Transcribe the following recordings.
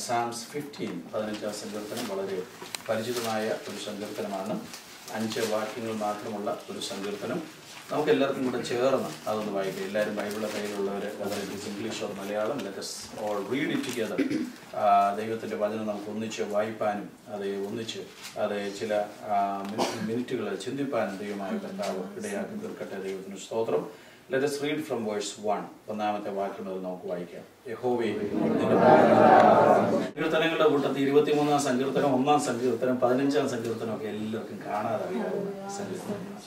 സാംസ് 15 സങ്കീർത്തനം വളരെ പരിചിതമായ ഒരു സങ്കീർത്തനമാണ്. 5 വാക്യങ്ങൾ മാത്രമുള്ള ഒരു സങ്കീർത്തനം. നമുക്ക് എല്ലാവർക്കും കൂടെ ചേർന്ന് അതൊന്ന് വായിക്കാം. എല്ലാവരും ബൈബിളിലെ കയ്യിലുള്ളവർ, English or Malayalam, let us all read it together. ദൈവത്തിൻ്റെ വചനം നമുക്ക് ഒന്നിച്ച് വായിപ്പാനും അത് ചില മിനിറ്റുകൾ ചിന്തിപ്പാനും ദൈവമായ കർത്താവ് ഇടയാക്കി തീർക്കട്ടെ. ദൈവത്തിന് സ്തോത്രം. Let us read from verse 1. ഒന്നാമത്തെ വാക്യം അത് നമുക്ക് വായിക്കാം. യഹോവേ, സങ്കീർത്തനങ്ങളുടെ കൂട്ടത്തിൽ 23 സങ്കീർത്തനം, 1 സങ്കീർത്തനം, 15 സങ്കീർത്തനം ഒക്കെ എല്ലാവർക്കും കാണാതെ അറിയാവുന്ന സങ്കീർത്തനങ്ങളാണ്.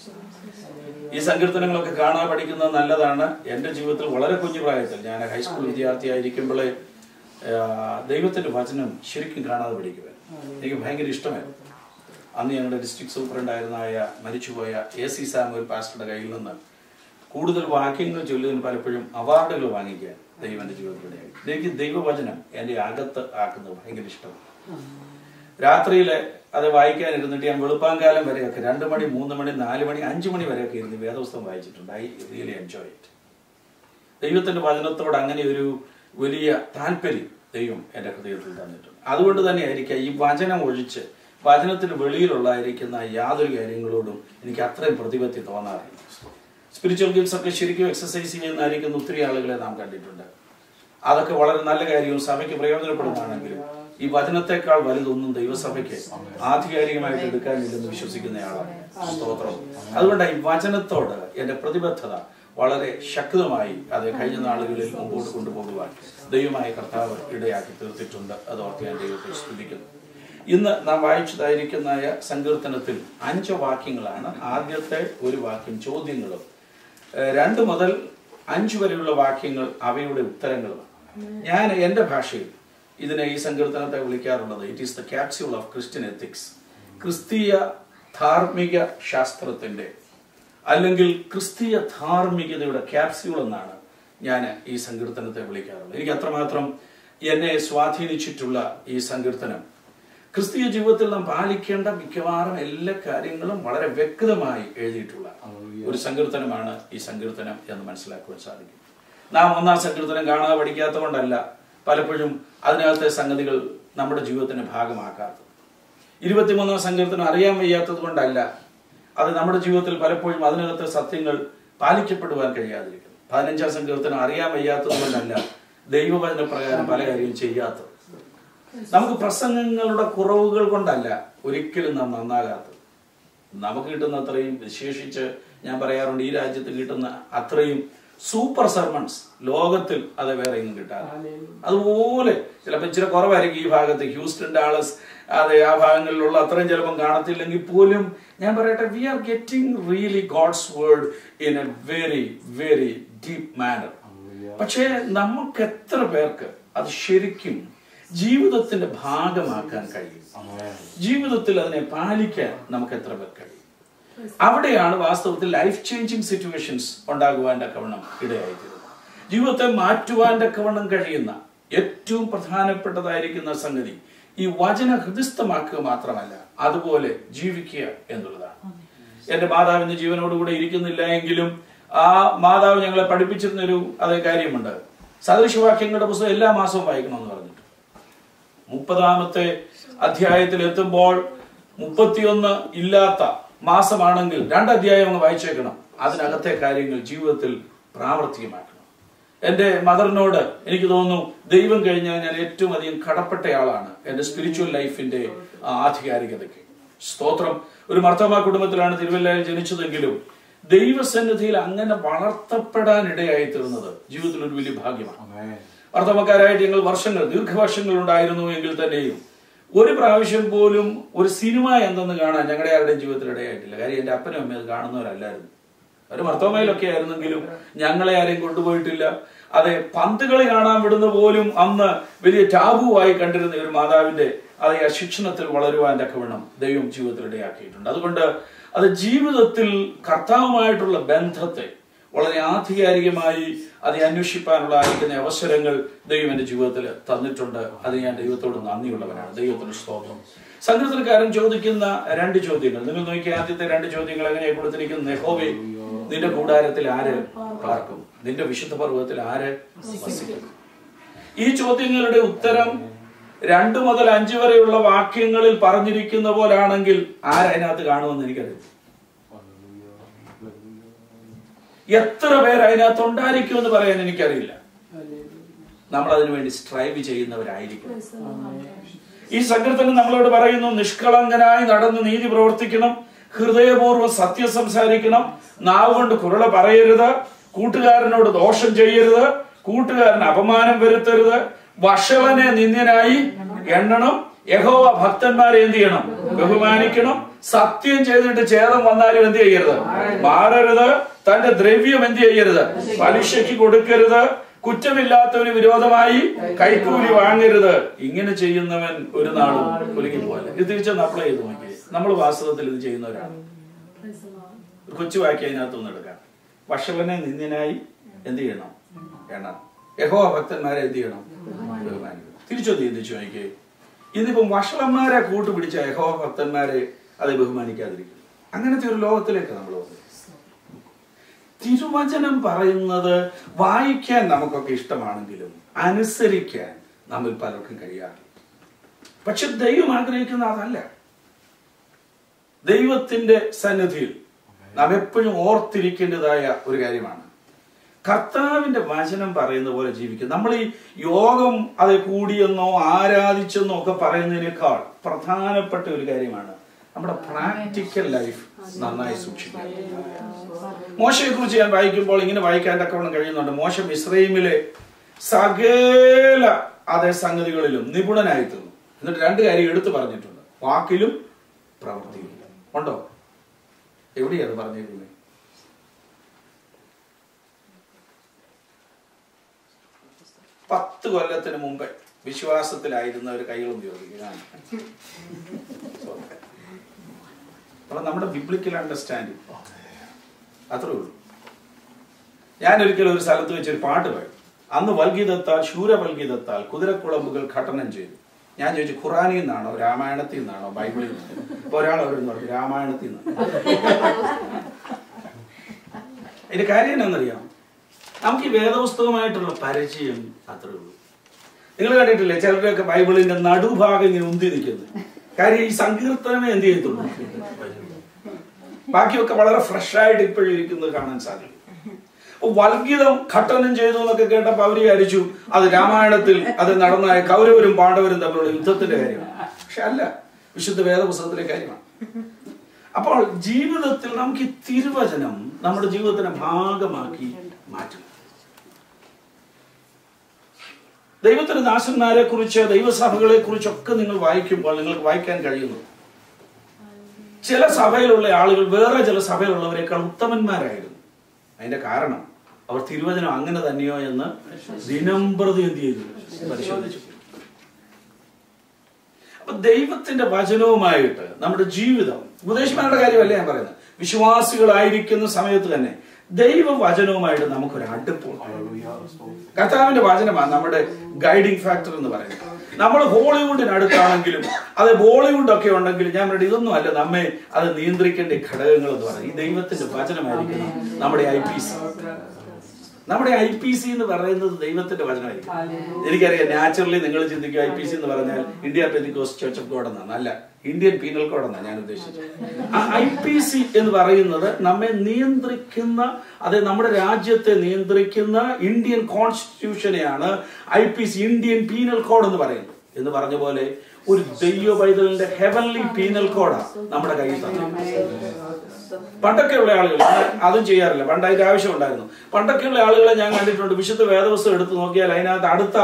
ഈ സങ്കീർത്തനങ്ങളൊക്കെ കാണാൻ പഠിക്കുന്നത് നല്ലതാണ്. എൻ്റെ ജീവിതത്തിൽ വളരെ കുഞ്ഞു പ്രായത്തിൽ, ഞാൻ ഹൈസ്കൂൾ വിദ്യാർത്ഥിയായിരിക്കുമ്പോഴേ ദൈവത്തിൻ്റെ വചനം ശരിക്കും കാണാതെ പഠിക്കുവാൻ എനിക്ക് ഭയങ്കര ഇഷ്ടമായിരുന്നു. അന്ന് ഞങ്ങളുടെ ഡിസ്ട്രിക്ട് സൂപ്രണ്ടായിരുന്നായ മരിച്ചുപോയ AC സാമുവൽ പാസ്റ്ററുടെ കയ്യിൽ നിന്ന് കൂടുതൽ വാക്യങ്ങൾ ചൊല്ലുന്നതിന് പലപ്പോഴും അവാർഡുകൾ വാങ്ങിക്കാൻ ദൈവം എൻ്റെ ജീവിതത്തിലൂടെയായി. എനിക്ക് ദൈവവചനം എൻ്റെ അകത്ത് ആക്കുന്നത് ഭയങ്കര ഇഷ്ടമാണ്. രാത്രിയിൽ അത് വായിക്കാനിരുന്നിട്ട് ഞാൻ വെളുപ്പാങ്കാലം വരെയൊക്കെ 2 മണി, 3 മണി, 4 മണി, 5 മണി വരെയൊക്കെ ഇരുന്ന് വേദപുസ്തകം വായിച്ചിട്ടുണ്ട്. I really enjoy it. ദൈവത്തിൻ്റെ വചനത്തോട് അങ്ങനെ ഒരു വലിയ താല്പര്യം ദൈവം എൻ്റെ ഹൃദയത്തിൽ തന്നിട്ടുണ്ട്. അതുകൊണ്ട് തന്നെ ആയിരിക്കാം ഈ വചനം ഒഴിച്ച് വചനത്തിന് വെളിയിലുള്ളതായിരിക്കുന്ന യാതൊരു കാര്യങ്ങളോടും എനിക്ക് അത്രയും പ്രതിപത്തി തോന്നാറില്ല. സ്പിരിച്വൽ ഗിഫ്റ്റ്സ് ഒക്കെ ശരിക്കും എക്സസൈസ് ചെയ്യുന്നതായിരിക്കുന്ന ഒത്തിരി ആളുകളെ നാം കണ്ടിട്ടുണ്ട്. അതൊക്കെ വളരെ നല്ല കാര്യവും സഭയ്ക്ക് പ്രയോജനപ്പെടുന്നതാണെങ്കിലും ഈ വചനത്തെക്കാൾ വലുതൊന്നും ദൈവസഭയ്ക്ക് ആധികാരികമായിട്ട് എടുക്കാനില്ലെന്ന് വിശ്വസിക്കുന്നയാളാണ്. സ്തോത്രം. അതുകൊണ്ട് ഈ വചനത്തോട് എൻ്റെ പ്രതിബദ്ധത വളരെ ശക്തമായി അത് കഴിഞ്ഞ നാളുകളിൽ മുമ്പോട്ട് കൊണ്ടുപോകുവാൻ ദൈവമായ കർത്താവ് ഇടയാക്കി തീർത്തിട്ടുണ്ട്. അതോർത്ത് ഞാൻ ദൈവത്തെ സ്തുതിക്കുന്നു. ഇന്ന് നാം വായിച്ചതായിരിക്കുന്ന സങ്കീർത്തനത്തിൽ 5 വാക്യങ്ങളാണ്. ആദ്യത്തെ ഒരു വാക്യം ചോദ്യങ്ങളും, 2 മുതൽ 5 വരെയുള്ള വാക്യങ്ങൾ അവയുടെ ഉത്തരങ്ങളുമാണ്. ഞാൻ എൻ്റെ ഭാഷയിൽ ഇതിനെ ഈ സങ്കീർത്തനത്തെ വിളിക്കാറുള്ളത് it is the capsule of Christian ethics. ക്രിസ്തീയ ധാർമ്മിക ശാസ്ത്രത്തിൻ്റെ അല്ലെങ്കിൽ ക്രിസ്തീയ ധാർമ്മികതയുടെ ക്യാപ്സ്യൂൾ എന്നാണ് ഞാൻ ഈ സങ്കീർത്തനത്തെ വിളിക്കാറുള്ളത്. എനിക്ക് അത്രമാത്രം എന്നെ സ്വാധീനിച്ചിട്ടുള്ള ഈ സങ്കീർത്തനം ക്രിസ്തീയ ജീവിതത്തിൽ നാം പാലിക്കേണ്ട മിക്കവാറും എല്ലാ കാര്യങ്ങളും വളരെ വ്യക്തമായി എഴുതിയിട്ടുള്ള ഒരു സങ്കീർത്തനമാണ് ഈ സങ്കീർത്തനം എന്ന് മനസ്സിലാക്കുവാൻ സാധിക്കും. നാം 1 സങ്കീർത്തനം കാണാതെ പഠിക്കാത്ത കൊണ്ടല്ല പലപ്പോഴും അതിനകത്തെ സംഗതികൾ നമ്മുടെ ജീവിതത്തിന്റെ ഭാഗമാക്കാത്തത്. 23 സങ്കീർത്തനം അറിയാൻ വയ്യാത്തത് കൊണ്ടല്ല അത് നമ്മുടെ ജീവിതത്തിൽ പലപ്പോഴും അതിനകത്തെ സത്യങ്ങൾ പാലിക്കപ്പെടുവാൻ കഴിയാതിരിക്കുന്നു. 15 സങ്കീർത്തനം അറിയാൻ വയ്യാത്തത് കൊണ്ടല്ല ദൈവവചന പ്രകാരം പല കാര്യവും ചെയ്യാത്തത്. നമുക്ക് പ്രസംഗങ്ങളുടെ കുറവുകൾ കൊണ്ടല്ല ഒരിക്കലും നാം നന്നാകാത്തത്. നമുക്ക് കിട്ടുന്ന അത്രയും, വിശേഷിച്ച് ഞാൻ പറയാറുണ്ട്, ഈ രാജ്യത്ത് കിട്ടുന്ന അത്രയും സൂപ്പർ സർമൺസ് ലോകത്തിൽ അത് വേറെ എങ്ങും കിട്ടാറില്ല. അതുപോലെ ചിലപ്പോൾ ഇച്ചിരി കുറവായിരിക്കും ഈ ഭാഗത്ത്, ഹ്യൂസ്റ്റൺ, ഡാളസ്, അതെ ആ ഭാഗങ്ങളിലുള്ള അത്രയും ചിലപ്പം കാണത്തില്ലെങ്കിൽ പോലും ഞാൻ പറയട്ടെ, we are getting really God's word in a very very deep manner. പക്ഷേ നമുക്ക് എത്ര പേർക്ക് അത് ശരിക്കും ജീവിതത്തിന്റെ ഭാഗമാക്കാൻ കഴിയും? ജീവിതത്തിൽ അതിനെ പാലിക്കാൻ നമുക്ക് എത്ര പേർ കഴിയും? അവിടെയാണ് വാസ്തവത്തിൽ ലൈഫ് ചേഞ്ചിങ് സിറ്റുവേഷൻസ് ഉണ്ടാകുവാൻ തക്കവണ്ണം ഇടയായിത്തീരുന്നത്. ജീവിതത്തെ മാറ്റുവാൻ തക്കവണ്ണം കഴിയുന്ന ഏറ്റവും പ്രധാനപ്പെട്ടതായിരിക്കുന്ന സംഗതി ഈ വചന ഹൃദയസ്ഥമാക്കുക മാത്രമല്ല, അതുപോലെ ജീവിക്കുക എന്നുള്ളതാണ്. എന്റെ മാതാവിന്റെ ജീവനോടുകൂടെ ഇരിക്കുന്നില്ല എങ്കിലും ആ മാതാവ് ഞങ്ങളെ പഠിപ്പിച്ചിരുന്നൊരു അതേ കാര്യമുണ്ട്. സദൃശവാക്യങ്ങളുടെ പുസ്തകം എല്ലാ മാസവും വായിക്കണമെന്ന് പറഞ്ഞിട്ട് 30ാമത്തെ അധ്യായത്തിൽ എത്തുമ്പോൾ 31 ഇല്ലാത്ത മാസമാണെങ്കിൽ 2 അധ്യായം അങ്ങ് വായിച്ചേക്കണം. അതിനകത്തെ കാര്യങ്ങൾ ജീവിതത്തിൽ പ്രാവർത്തികമാക്കണം. എൻ്റെ മദറിനോട് എനിക്ക് തോന്നുന്നു ദൈവം കഴിഞ്ഞാൽ ഞാൻ ഏറ്റവും അധികം കടപ്പെട്ടയാളാണ് എൻ്റെ സ്പിരിച്വൽ ലൈഫിന്റെ ആധികാരികതയ്ക്ക്. സ്തോത്രം. ഒരു മർത്തോമാ കുടുംബത്തിലാണ് തിരുവല്ലയിൽ ജനിച്ചതെങ്കിലും ദൈവസന്നിധിയിൽ അങ്ങനെ വളർത്തപ്പെടാൻ ഇടയായി തീർന്നത് ജീവിതത്തിൽ ഒരു വലിയ ഭാഗ്യമാണ്. മർത്തോമക്കാരായിട്ട് ഞങ്ങൾ ദീർഘവർഷങ്ങൾ ഉണ്ടായിരുന്നു എങ്കിൽ തന്നെയും ഒരു പ്രാവശ്യം പോലും ഒരു സിനിമ എന്തെന്ന് കാണാൻ ഞങ്ങളുടെ ആരുടെയും ജീവിതത്തിൽ ഇടയായിട്ടില്ല. കാര്യം എൻ്റെ അപ്പനും അമ്മയും അത് കാണുന്നവരല്ലായിരുന്നു. അവർ മർത്തോമയിലൊക്കെ ആയിരുന്നെങ്കിലും ഞങ്ങളെ ആരെയും കൊണ്ടുപോയിട്ടില്ല. അതെ, പന്തുകളി കാണാൻ വിടുന്ന പോലും അന്ന് വലിയ ടാബുവായി കണ്ടിരുന്ന ഒരു മാതാവിന്റെ അതേ ശിക്ഷണത്തിൽ വളരുവാൻ തക്കവണ്ണം ദൈവം ജീവിതത്തിൽ ഇടയാക്കിയിട്ടുണ്ട്. അതുകൊണ്ട് അത് ജീവിതത്തിൽ കർത്താവുമായിട്ടുള്ള ബന്ധത്തെ വളരെ ആധികാരികമായി അത് അന്വേഷിപ്പാനുള്ള ആയിരിക്കുന്ന അവസരങ്ങൾ ദൈവം എൻ്റെ ജീവിതത്തിൽ തന്നിട്ടുണ്ട്. അത് ഞാൻ ദൈവത്തോട് നന്ദിയുള്ളവനാണ്. ദൈവത്തിന് സ്തോത്രം. സങ്കീർത്തനക്കാരൻ ചോദിക്കുന്ന 2 ചോദ്യങ്ങൾ നിങ്ങൾ നോക്കി. ആദ്യത്തെ 2 ചോദ്യങ്ങൾ എങ്ങനെയാണ് കൊടുത്തിരിക്കുന്നത്? യഹോവേ, നിന്റെ കൂടാരത്തിൽ ആര് പാർക്കും? നിന്റെ വിശുദ്ധ പർവ്വതത്തിൽ ആര് വസിക്കും? ഈ ചോദ്യങ്ങളുടെ ഉത്തരം 2 മുതൽ 5 വരെയുള്ള വാക്യങ്ങളിൽ പറഞ്ഞിരിക്കുന്ന പോലാണെങ്കിൽ ആരതിനകത്ത് കാണുമെന്ന് എനിക്കറിയാം. എത്ര പേര് അതിനകത്ത് ഉണ്ടായിരിക്കുമെന്ന് പറയാൻ എനിക്കറിയില്ല. നമ്മൾ അതിനു വേണ്ടി സ്ട്രൈവ് ചെയ്യുന്നവരായിരിക്കും. ഈ സങ്കീർത്തനം നമ്മളോട് പറയുന്നു, നിഷ്കളങ്കനായി നടന്ന് നീതി പ്രവർത്തിക്കണം, ഹൃദയപൂർവ്വം സത്യം സംസാരിക്കണം, നാവ് കൊണ്ട് കുരള പറയരുത്, കൂട്ടുകാരനോട് ദോഷം ചെയ്യരുത്, കൂട്ടുകാരന് അപമാനം വരുത്തരുത്, വഷളനെ നിന്ദ്യനായി എണ്ണണം, യഹോവ ഭക്തന്മാരെ എന്ത് ചെയ്യണം? ബഹുമാനിക്കണം, സത്യം ചെയ്തിട്ട് ഛേദം വന്നാലും എന്ത് ചെയ്യരുത്? മാറരുത്, തന്റെ ദ്രവ്യം എന്ത് ചെയ്യരുത്? പലിശയ്ക്ക് കൊടുക്കരുത്, കുറ്റമില്ലാത്തവന് വിരോധമായി കൈക്കൂലി വാങ്ങരുത്. ഇങ്ങനെ ചെയ്യുന്നവൻ ഒരു നാളും കുലുങ്ങി പോലെ. ഇത് തിരിച്ചൊന്ന് അപ്ലൈ ചെയ്ത് നോക്കി. നമ്മൾ വാസ്തവത്തിൽ ഇത് ചെയ്യുന്നവരാണ്. കൊച്ചു വാക്യം അതിനകത്തൊന്നും എടുക്കാം. വഷളനെ നിന്ദ്യനായി എന്ത് ചെയ്യണം? എണ്ണം. യഹോവ ഭക്തന്മാരെ എന്ത് ചെയ്യണം? ബഹുമാനിക്കണം. തിരിച്ചൊന്ന് ചിന്തിച്ചു നോക്കി. ഇന്നിപ്പം വഷളന്മാരെ കൂട്ടുപിടിച്ച യഹോവ ഭക്തന്മാരെ അത് ബഹുമാനിക്കാതിരിക്കും. അങ്ങനത്തെ ഒരു ലോകത്തിലേക്ക് നമ്മൾ വന്നു. തിരുവചനം പറയുന്നത് വായിക്കാൻ നമുക്കൊക്കെ ഇഷ്ടമാണെങ്കിലും അനുസരിക്കാൻ നമ്മിൽ പലർക്കും കഴിയാറില്ല. പക്ഷെ ദൈവം ആഗ്രഹിക്കുന്ന അതല്ല. ദൈവത്തിന്റെ സന്നിധിയിൽ നാം എപ്പോഴും ഓർത്തിരിക്കേണ്ടതായ ഒരു കാര്യമാണ് കർത്താവിന്റെ വചനം പറയുന്ന പോലെ ജീവിക്കുക. നമ്മൾ ഈ യോഗം അത് കൂടിയെന്നോ ആരാധിച്ചെന്നോ ഒക്കെ പറയുന്നതിനേക്കാൾ പ്രധാനപ്പെട്ട ഒരു കാര്യമാണ് നമ്മുടെ പ്രാക്ടിക്കൽ ലൈഫ് നന്നായി സൂക്ഷിക്കുക. മോശയെ കുറിച്ച് ഞാൻ വായിക്കുമ്പോൾ ഇങ്ങനെ വായിക്കാൻ തക്കവണ്ണം കഴിയുന്നുണ്ട്. മോശ മിസ്രയീമിലെ സകല അതേ സംഗതികളിലും നിപുണനായി തീർന്നു. എന്നിട്ട് 2 കാര്യം എടുത്തു പറഞ്ഞിട്ടുണ്ട്, വാക്കിലും പ്രവൃത്തിയിലും. ഉണ്ടോ? എവിടെയാണ് പറഞ്ഞിരിക്കുന്നത്? പത്ത് കൊല്ലത്തിന് മുമ്പ് വിശ്വാസത്തിലായിരുന്ന ഒരു കൈകളും ചോദിക്കുക. അപ്പൊ നമ്മുടെ ബിബ്ലിക്കൽ അണ്ടർസ്റ്റാൻഡിങ് അത്രേ ഉള്ളൂ. ഞാൻ ഒരിക്കലും ഒരു സ്ഥലത്ത് വെച്ചൊരു പാട്ട് പാടി. അന്ന് വൽഗീതത്താൽ ശൂരവൽഗീതത്താൽ കുതിരക്കുളമ്പുകൾ ഘടനം ചെയ്തു. ഞാൻ ചോദിച്ചു, ഖുറാനിൽ നിന്നാണോ രാമായണത്തിൽ നിന്നാണോ ബൈബിളിൽ നിന്നാണോ? ഇപ്പൊ ഒരാൾ അവരെന്ന് പറഞ്ഞു രാമായണത്തിൽ നിന്നാണ്. അതിന്റെ കാര്യം എന്താണെന്നറിയാം? നമുക്ക് ഈ വേദപുസ്തകമായിട്ടുള്ള പരിചയം അത്രേ ഉള്ളൂ. നിങ്ങൾ കണ്ടിട്ടില്ലേ ചിലരൊക്കെ ബൈബിളിന്റെ നടുഭാഗം ഇങ്ങനെ ഉന്തി നിൽക്കുന്നത്? കാര്യം ഈ സങ്കീർത്തനമേ എന്ത് ചെയ്യത്തുള്ളൂ, ബാക്കിയൊക്കെ വളരെ ഫ്രഷ് ആയിട്ട് ഇപ്പോഴും ഇരിക്കുന്നത് കാണാൻ സാധിക്കും. വൽഗീതം ഖട്ടനം ചെയ്തു എന്നൊക്കെ കേട്ടപ്പോ അവര് വിചാരിച്ചു അത് രാമായണത്തിൽ അത് നടന്ന കൗരവരും പാണ്ഡവരും തമ്മിലുള്ള യുദ്ധത്തിന്റെ കാര്യമാണ്. പക്ഷെ അല്ല, വിശുദ്ധ വേദപുസ്തകത്തിലെ കാര്യമാണ്. അപ്പോൾ ജീവിതത്തിൽ നമുക്ക് ഈ തിരുവചനം നമ്മുടെ ജീവിതത്തിന്റെ ഭാഗമാക്കി മാറ്റണം. ദൈവത്തിന്റെ ദാസന്മാരെ കുറിച്ച് ദൈവസഭകളെ കുറിച്ചൊക്കെ നിങ്ങൾ വായിക്കുമ്പോൾ നിങ്ങൾക്ക് വായിക്കാൻ കഴിയുന്നു, ചില സഭയിലുള്ള ആളുകൾ വേറെ ചില സഭയിലുള്ളവരെക്കാൾ ഉത്തമന്മാരായിരുന്നു. അതിന്റെ കാരണം അവർ തിരുവചനം അങ്ങനെ തന്നെയോ എന്ന് ദിനംപ്രതി എന്ത് ചെയ്തു പരിശോധിച്ചു. അപ്പൊ ദൈവത്തിന്റെ വചനവുമായിട്ട് നമ്മുടെ ജീവിതം, ഉപദേശമാരുടെ കാര്യമല്ല ഞാൻ പറയുന്നത്, വിശ്വാസികളായിരിക്കുന്ന സമയത്ത് തന്നെ ദൈവവചനവുമായിട്ട് നമുക്കൊരു അടുപ്പുണ്ട്. കർത്താവിന്റെ വചനമാണ് നമ്മുടെ ഗൈഡിങ് ഫാക്ടർ എന്ന് പറയുന്നത്. നമ്മൾ ഹോളിവുഡിനടുത്താണെങ്കിലും അത് ബോളിവുഡ് ഒക്കെ ഉണ്ടെങ്കിലും ഞാൻ പറയുന്നത് ഇതൊന്നും അല്ല നമ്മെ അത് നിയന്ത്രിക്കേണ്ട ഘടകങ്ങൾ എന്ന് പറയുന്നത് ഈ ദൈവത്തിന്റെ വചനമായിരിക്കണം. നമ്മുടെ IPC, നമ്മുടെ IPC എന്ന് പറയുന്നത് ദൈവത്തിന്റെ വചനമായിരിക്കും. എനിക്കറിയാം, നാച്ചുറലി നിങ്ങൾ ചിന്തിക്കും IPC എന്ന് പറഞ്ഞാൽ India Pentecost church of God എന്നാണ്. അല്ല, ഇന്ത്യൻ പീനൽ കോഡ് എന്നാണ് ഞാൻ ഉദ്ദേശിച്ചത്. ആ IPC എന്ന് പറയുന്നത് നമ്മെ നിയന്ത്രിക്കുന്ന, അത് നമ്മുടെ രാജ്യത്തെ നിയന്ത്രിക്കുന്ന ഇന്ത്യൻ കോൺസ്റ്റിറ്റ്യൂഷനെയാണ് IPC, ഇന്ത്യൻ പീനൽ കോഡ് എന്ന് പറയുന്നത്. എന്ന് പറഞ്ഞ പോലെ ഒരു ദൈവ പൈതലിന്റെ ഹെവൻലി പീനൽ കോഡാണ് നമ്മുടെ കയ്യിൽ തന്നെ. പണ്ടൊക്കെയുള്ള ആളുകൾ അതും ചെയ്യാറില്ല, പണ്ട് അതിന്റെ ആവശ്യം ഉണ്ടായിരുന്നു. പണ്ടൊക്കെയുള്ള ആളുകളെ ഞാൻ കണ്ടിട്ടുണ്ട്, വിശുദ്ധ വേദപുസ്തകം എടുത്ത് നോക്കിയാൽ അതിനകത്ത് അടുത്ത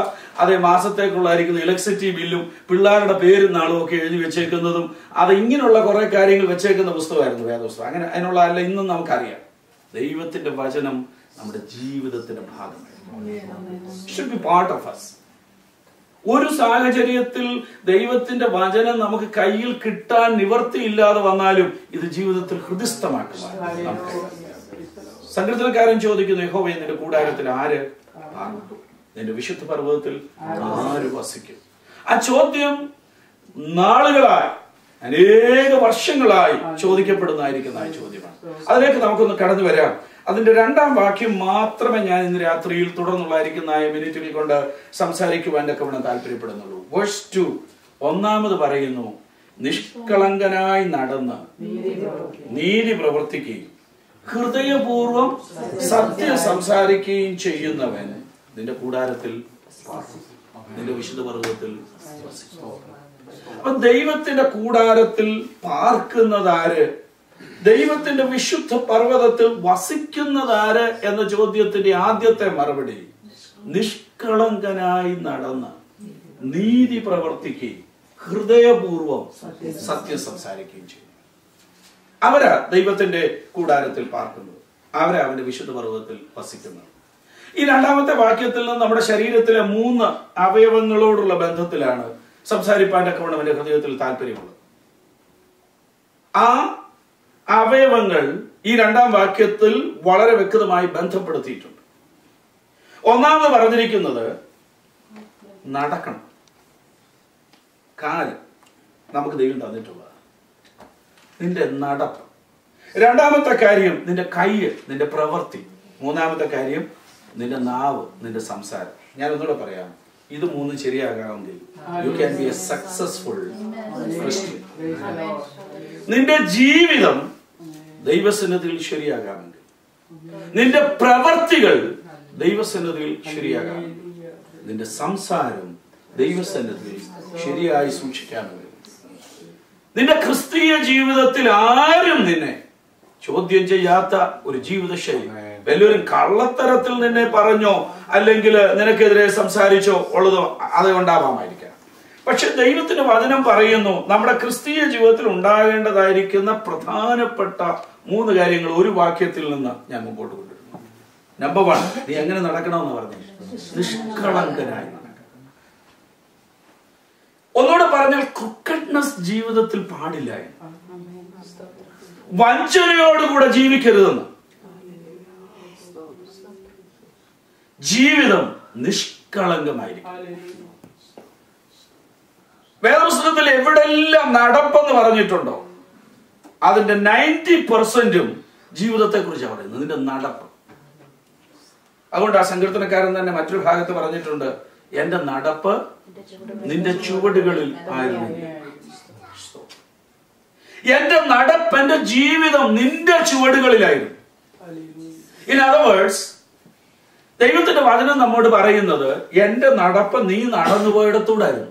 അതേ മാസത്തേക്കുള്ളായിരിക്കുന്ന ഇലക്ട്രിസിറ്റി ബില്ലും പിള്ളേരുടെ പേരും നാളും ഒക്കെ എഴുതി വെച്ചേക്കുന്നതും അത് ഇങ്ങനെയുള്ള കുറെ കാര്യങ്ങൾ വെച്ചേക്കുന്ന പുസ്തകമായിരുന്നു വേദപുസ്തകം. അങ്ങനെ അതിനുള്ള അല്ല ഇന്നും നമുക്കറിയാം. ദൈവത്തിന്റെ വചനം നമ്മുടെ ജീവിതത്തിന്റെ ഭാഗമാണ്. Should be part of us. ഒരു സാഹചര്യത്തിൽ ദൈവത്തിന്റെ വചനം നമുക്ക് കയ്യിൽ കിട്ടാൻ നിവർത്തിയില്ലാതെ വന്നാലും ഇത് ജീവിതത്തിൽ ഹൃദിസ്ഥമാക്കുക. സങ്കീർത്തനക്കാരൻ ചോദിക്കുന്നു, യഹോവേ നിന്റെ കൂടാരത്തിൽ ആര് പാർക്കും? നിന്റെ വിശുദ്ധ പർവ്വതത്തിൽ ആര് വസിക്കും? ആ ചോദ്യം നാളുകളായി, അനേക വർഷങ്ങളായി ചോദിക്കപ്പെടുന്നതായിരിക്കുന്ന ചോദ്യമാണ്. അതിലേക്ക് നമുക്കൊന്ന് കടന്നു വരാം. അതിന്റെ 2-ാം വാക്യം മാത്രമേ ഞാൻ ഇന്ന് രാത്രിയിൽ തുടർന്നുള്ളായിരിക്കുന്ന മിനിറ്റുകൾ കൊണ്ട് സംസാരിക്കുവാൻ ഒക്കെ താല്പര്യപ്പെടുന്നുള്ളൂ. വേഴ്സ് 2 ഒന്നാമത് പറയുന്നു, നിഷ്കളങ്കനായി നടന്ന് നീതി പ്രവർത്തിക്കുകയും ഹൃദയപൂർവം സത്യം സംസാരിക്കുകയും ചെയ്യുന്നവൻ നിന്റെ കൂടാരത്തിൽ, നിന്റെ വിശുദ്ധ പർവ്വതത്തിൽ. അപ്പൊ ദൈവത്തിന്റെ കൂടാരത്തിൽ പാർക്കുന്നതാര്, ദൈവത്തിന്റെ വിശുദ്ധ പർവ്വതത്തിൽ വസിക്കുന്നതാര് എന്ന ചോദ്യത്തിന്റെ ആദ്യത്തെ മറുപടി, നിഷ്കളങ്കനായി നടന്ന് നീതി പ്രവർത്തിക്കുകയും ഹൃദയപൂർവം സത്യം സംസാരിക്കുകയും ചെയ്യും. അവരാ ദൈവത്തിന്റെ കൂടാരത്തിൽ പാർക്കുന്നത്, അവരാ അവന്റെ വിശുദ്ധ പർവ്വതത്തിൽ വസിക്കുന്നത്. ഈ 2-ാമത്തെ വാക്യത്തിൽ നിന്ന് നമ്മുടെ ശരീരത്തിലെ 3 അവയവങ്ങളോടുള്ള ബന്ധത്തിലാണ് സംസാരിപ്പാൻ്റെ അവന്റെ ഹൃദയത്തിൽ താല്പര്യമുള്ളത്. ആ അവയവങ്ങൾ ഈ 2-ാം വാക്യത്തിൽ വളരെ വ്യക്തമായി ബന്ധപ്പെടുത്തിയിട്ടുണ്ട്. ഒന്നാമത് പറഞ്ഞിരിക്കുന്നത് നടക്കണം, കാല് നമുക്ക് ദൈവം തന്നിട്ടുള്ളത്, നിന്റെ നടപ്പ്. 2-ാമത്തെ കാര്യം നിന്റെ കയ്യ്, നിന്റെ പ്രവൃത്തി. 3-ാമത്തെ കാര്യം നിന്റെ നാവ്, നിന്റെ സംസാരം. ഞാൻ ഒന്നുകൂടെ പറയാം, ഇത് 3 ശരിയാകാമെങ്കിൽ you can be a successful Christian. നിന്റെ ജീവിതം ദൈവസന്നിധിയിൽ ശരിയാകാമെങ്കിൽ, നിന്റെ പ്രവൃത്തികൾ ദൈവസന്നിധിയിൽ ശരിയാകാമെങ്കിൽ, നിന്റെ സംസാരം ദൈവസന്നിധിയിൽ ശരിയായി സൂക്ഷിക്കാമെങ്കിൽ, നിന്റെ ക്രിസ്തീയ ജീവിതത്തിൽ ആരും നിന്നെ ചോദ്യം ചെയ്യാത്ത ഒരു ജീവിതശൈലി, വലിയൊരു കള്ളത്തരത്തിൽ നിന്നെ പറഞ്ഞോ അല്ലെങ്കിൽ നിനക്കെതിരെ സംസാരിച്ചോ ഉള്ളതോ അത് ഉണ്ടാവാമായിരിക്കാം. പക്ഷെ ദൈവത്തിന്റെ വചനം പറയുന്നു, നമ്മുടെ ക്രിസ്തീയ ജീവിതത്തിൽ ഉണ്ടാകേണ്ടതായിരിക്കുന്ന പ്രധാനപ്പെട്ട 3 കാര്യങ്ങൾ ഒരു വാക്യത്തിൽ നിന്ന് ഞാൻ മുമ്പോട്ട് കൊണ്ടുവരുന്നു. നമ്പർ 1, നീ എങ്ങനെ നടക്കണമെന്ന് പറഞ്ഞു, നിഷ്കളങ്കനായി നടക്കണം. ഒന്നുകൂടെ പറഞ്ഞാൽ ക്രിക്കറ്റ്നസ് ജീവിതത്തിൽ പാടില്ല, വഞ്ചനയോടുകൂടെ ജീവിക്കരുതെന്ന്. ജീവിതം നിഷ്കളങ്കമായിരിക്കും. വേദപുസ്തകത്തിൽ എവിടെല്ലാം നടപ്പെന്ന് പറഞ്ഞിട്ടുണ്ടോ അതിന്റെ 90% ജീവിതത്തെ കുറിച്ചാണ് പറയുന്നത്, നിന്റെ നടപ്പ്. അതുകൊണ്ട് ആ സങ്കീർത്തനക്കാരൻ തന്നെ മറ്റൊരു ഭാഗത്ത് പറഞ്ഞിട്ടുണ്ട്, എന്റെ നടപ്പ് നിന്റെ ചുവടുകളിൽ ആയിരുന്നു. എന്റെ നടപ്പ്, എന്റെ ജീവിതം നിന്റെ ചുവടുകളിലായിരുന്നു. ഇൻ അതർ വേർഡ്സ്, ദൈവത്തിന്റെ വചനം നമ്മോട് പറയുന്നത് എന്റെ നടപ്പ് നീ നടന്നുപോയിടത്തൂടായിരുന്നു.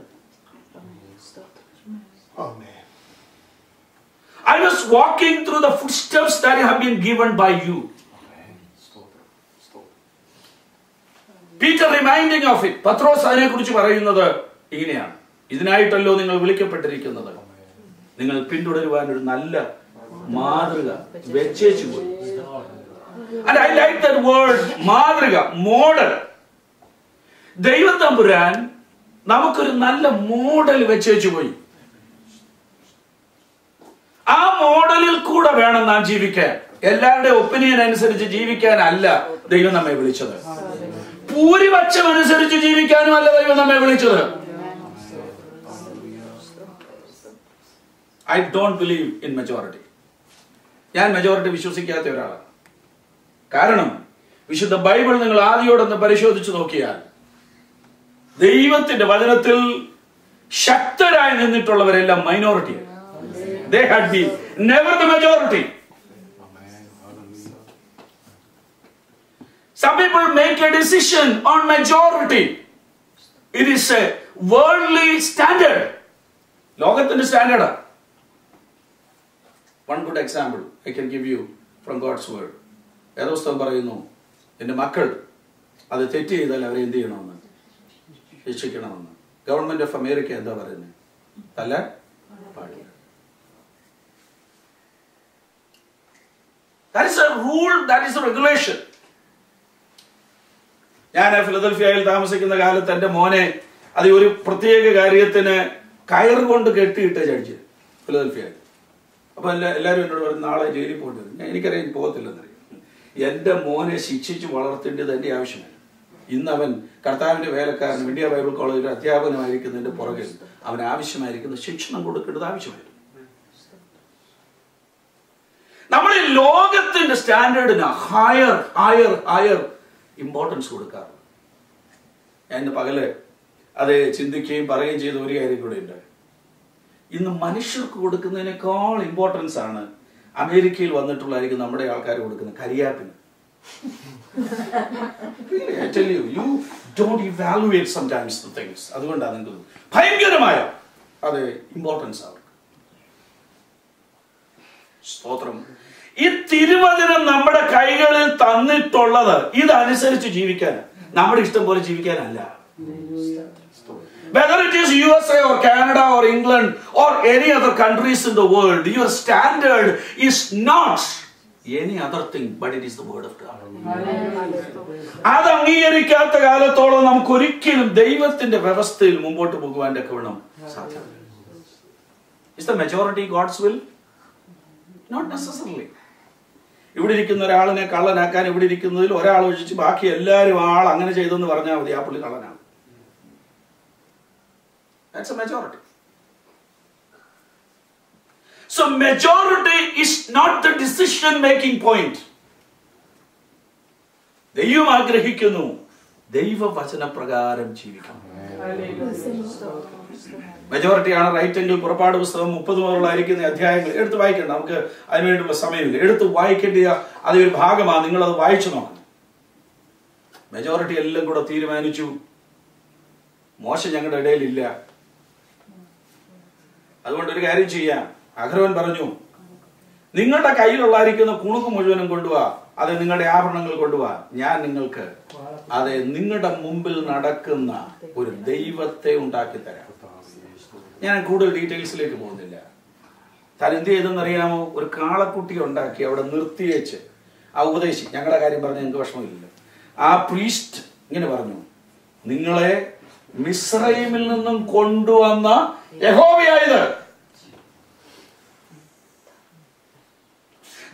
I was walking through the footsteps that have been given by you. Peter reminding of it. പത്രോസ് അതിനെ കുറിച്ച് പറയുന്നത് ഇങ്ങനെയാണ്, ഇതിനായിട്ടല്ലോ നിങ്ങൾ വിളിക്കപ്പെട്ടിരിക്കുന്നത്, നിങ്ങൾ പിന്തുടരുവാൻ ഒരു നല്ല മാതൃക വെച്ചേച്ചു പോയി. And I like that word, മാതൃക, മോഡൽ. ദൈവം തമ്പുരാൻ നമുക്കൊരു നല്ല മോഡൽ വെച്ചേച്ചു പോയി. ആ മോഡലിൽ കൂടെ വേണം നാം ജീവിക്കാൻ. എല്ലാവരുടെ ഒപ്പീനിയൻ അനുസരിച്ച് ജീവിക്കാനല്ല ദൈവം നമ്മെ വിളിച്ചത്. ഭൂരിപക്ഷം അനുസരിച്ച് ജീവിക്കാനും അല്ല ദൈവം നമ്മെ വിളിച്ചത്. I don't believe in majority. ഞാൻ മെജോറിറ്റി വിശ്വസിക്കാത്ത ഒരാളാണ്. കാരണം വിശുദ്ധ ബൈബിൾ നിങ്ങൾ ആദ്യോടൊന്ന് പരിശോധിച്ചു നോക്കിയാൽ ദൈവത്തിന്റെ വചനത്തിൽ ശക്തരായി നിന്നിട്ടുള്ളവരെല്ലാം മൈനോറിറ്റിയാണ്. They had been never the majority. Some people make a decision on majority. It is a worldly standard. ലോകത്തിന്റെ standard. One good example I can give you from God's word. വേദപുസ്തകം പറയുന്നു, എന്റെ മക്കൾ അത് തെറ്റ് ചെയ്താൽ അവരെ എന്ത് ചെയ്യണമെന്ന്, ശിക്ഷിക്കണമെന്ന്. ഗവൺമെന്റ് ഓഫ് അമേരിക്ക എന്താ പറയുന്നത്? തല്ല പാടില്ല. That is a rule, that is a regulation. ഞാൻ ഫിലദൽഫിയയിൽ താമസിക്കുന്ന കാലത്ത് എന്റെ മോനെ അത് ഒരു പ്രത്യേക കാര്യത്തിന് കയർ കൊണ്ട് കെട്ടിയിട്ട് ജഡ്ജ് ഫിലദൽഫിയയിൽ. അപ്പൊ എല്ലാവരും എന്നോട് പറഞ്ഞു നാളെ ജയിലിൽ പോകേണ്ടി വരും. എനിക്കറിയാം പോകത്തില്ലെന്നറിയാം. എന്റെ മോനെ ശിക്ഷിച്ച് വളർത്തേണ്ടത് എന്റെ ആവശ്യമാണ്. ഇന്ന് അവൻ കർത്താവിന്റെ വേലക്കാരൻ ഇന്ത്യ ബൈബിൾ കോളേജിൽ അധ്യാപകനായിരിക്കുന്നതിന്റെ പുറകിൽ അവന് ആവശ്യമായിരിക്കുന്ന ശിക്ഷണം കൊടുക്കേണ്ടത് ആവശ്യമായിരുന്നു. നമ്മൾ ഈ ലോകത്തിന്റെ സ്റ്റാൻഡേർഡിന് ഹയർ ഹയർ ഹയർ ഇമ്പോർട്ടൻസ് കൊടുക്കാറ്. ഞാൻ പകല് അത് ചിന്തിക്കുകയും പറയുകയും ചെയ്ത ഒരു കാര്യം കൂടെ ഉണ്ട്. ഇന്ന് മനുഷ്യർക്ക് കൊടുക്കുന്നതിനേക്കാൾ ഇമ്പോർട്ടൻസ് ആണ് അമേരിക്കയിൽ വന്നിട്ടുള്ളതായിരിക്കും നമ്മുടെ ആൾക്കാർ കൊടുക്കുന്ന കരിയാപ്പിന്. I tell you, you don't evaluate sometimes the things. അതുകൊണ്ടാണ് നിങ്ങൾക്ക് ഭയങ്കരമായ അത് ഇമ്പോർട്ടൻസ് അവർക്ക്. സ്തോത്രം. ഈ തിരുവചനം നമ്മുടെ കൈകളിൽ തന്നിട്ടുള്ളത് ഇതനുസരിച്ച് ജീവിക്കാൻ, നമ്മുടെ ഇഷ്ടം പോലെ ജീവിക്കാനല്ല. Whether it is USA or Canada or England or any other countries in the world, your standard is not any other thing, but it is the word of God. അത് അംഗീകരിക്കാത്ത കാലത്തോളം നമുക്ക് ഒരിക്കലും ദൈവത്തിന്റെ വ്യവസ്ഥയിൽ മുമ്പോട്ട് പോകുവാൻ വേണം സാധ്യമല്ല. Is the majority God's will? Not necessarily. ഇവിടെ ഇരിക്കുന്ന ഒരാളിനെ കള്ളനാക്കാൻ ഇവിടെ ഇരിക്കുന്നതിൽ ഒരാൾ ഒഴിച്ച് ബാക്കി എല്ലാവരും ആൾ അങ്ങനെ ചെയ്തെന്ന് പറഞ്ഞാൽ മതി, ആ പുള്ളി കള്ളനാണ്. That's a majority. So majority is not the decision making point. ദൈവം ആഗ്രഹിക്കുന്നു ദൈവവചന പ്രകാരം ജീവിക്കണം. മെജോറിറ്റി ആണ് റൈറ്റ് എങ്കിൽ പുറപ്പാട് പുസ്തകം 30 മുതലുള്ളായിരിക്കുന്ന അധ്യായങ്ങൾ എടുത്ത് വായിക്കണം. നമുക്ക് അതിനുവേണ്ടിയുള്ള സമയമില്ല. എടുത്ത് വായിക്കേണ്ട അതൊരു ഭാഗമാണ്. നിങ്ങളത് വായിച്ചു നോക്കണം. മെജോറിറ്റി എല്ലാം കൂടെ തീരുമാനിച്ചു മോശ ഞങ്ങളുടെ ഇടയിലില്ല, അതുകൊണ്ട് ഒരു കാര്യം ചെയ്യാം. അഹരോൻ പറഞ്ഞു, നിങ്ങളുടെ കയ്യിലുള്ളായിരിക്കുന്ന കുണുക്ക് മുഴുവനും കൊണ്ടുപോവാ, അത് നിങ്ങളുടെ ആഭരണങ്ങൾ കൊണ്ടുപോവാ, ഞാൻ നിങ്ങൾക്ക് അത് നിങ്ങളുടെ മുമ്പിൽ നടക്കുന്ന ഒരു ദൈവത്തെ ഉണ്ടാക്കി തരാം. ഞാൻ കൂടുതൽ ഡീറ്റെയിൽസിലേക്ക് പോകുന്നില്ല. താൻ എന്ത് ചെയ്തെന്നറിയാമോ? ഒരു കാളക്കുട്ടി ഉണ്ടാക്കി അവിടെ നിർത്തിയേച്ച് ആ ഉപദേശി, ഞങ്ങളുടെ കാര്യം പറഞ്ഞ നിങ്ങൾക്ക് വിഷമമില്ല, ആ പ്രീസ്റ്റ് ഇങ്ങനെ പറഞ്ഞു, നിങ്ങളെ മിസ്രൈമിൽ നിന്നും കൊണ്ടുവന്ന യഹോവയായത്.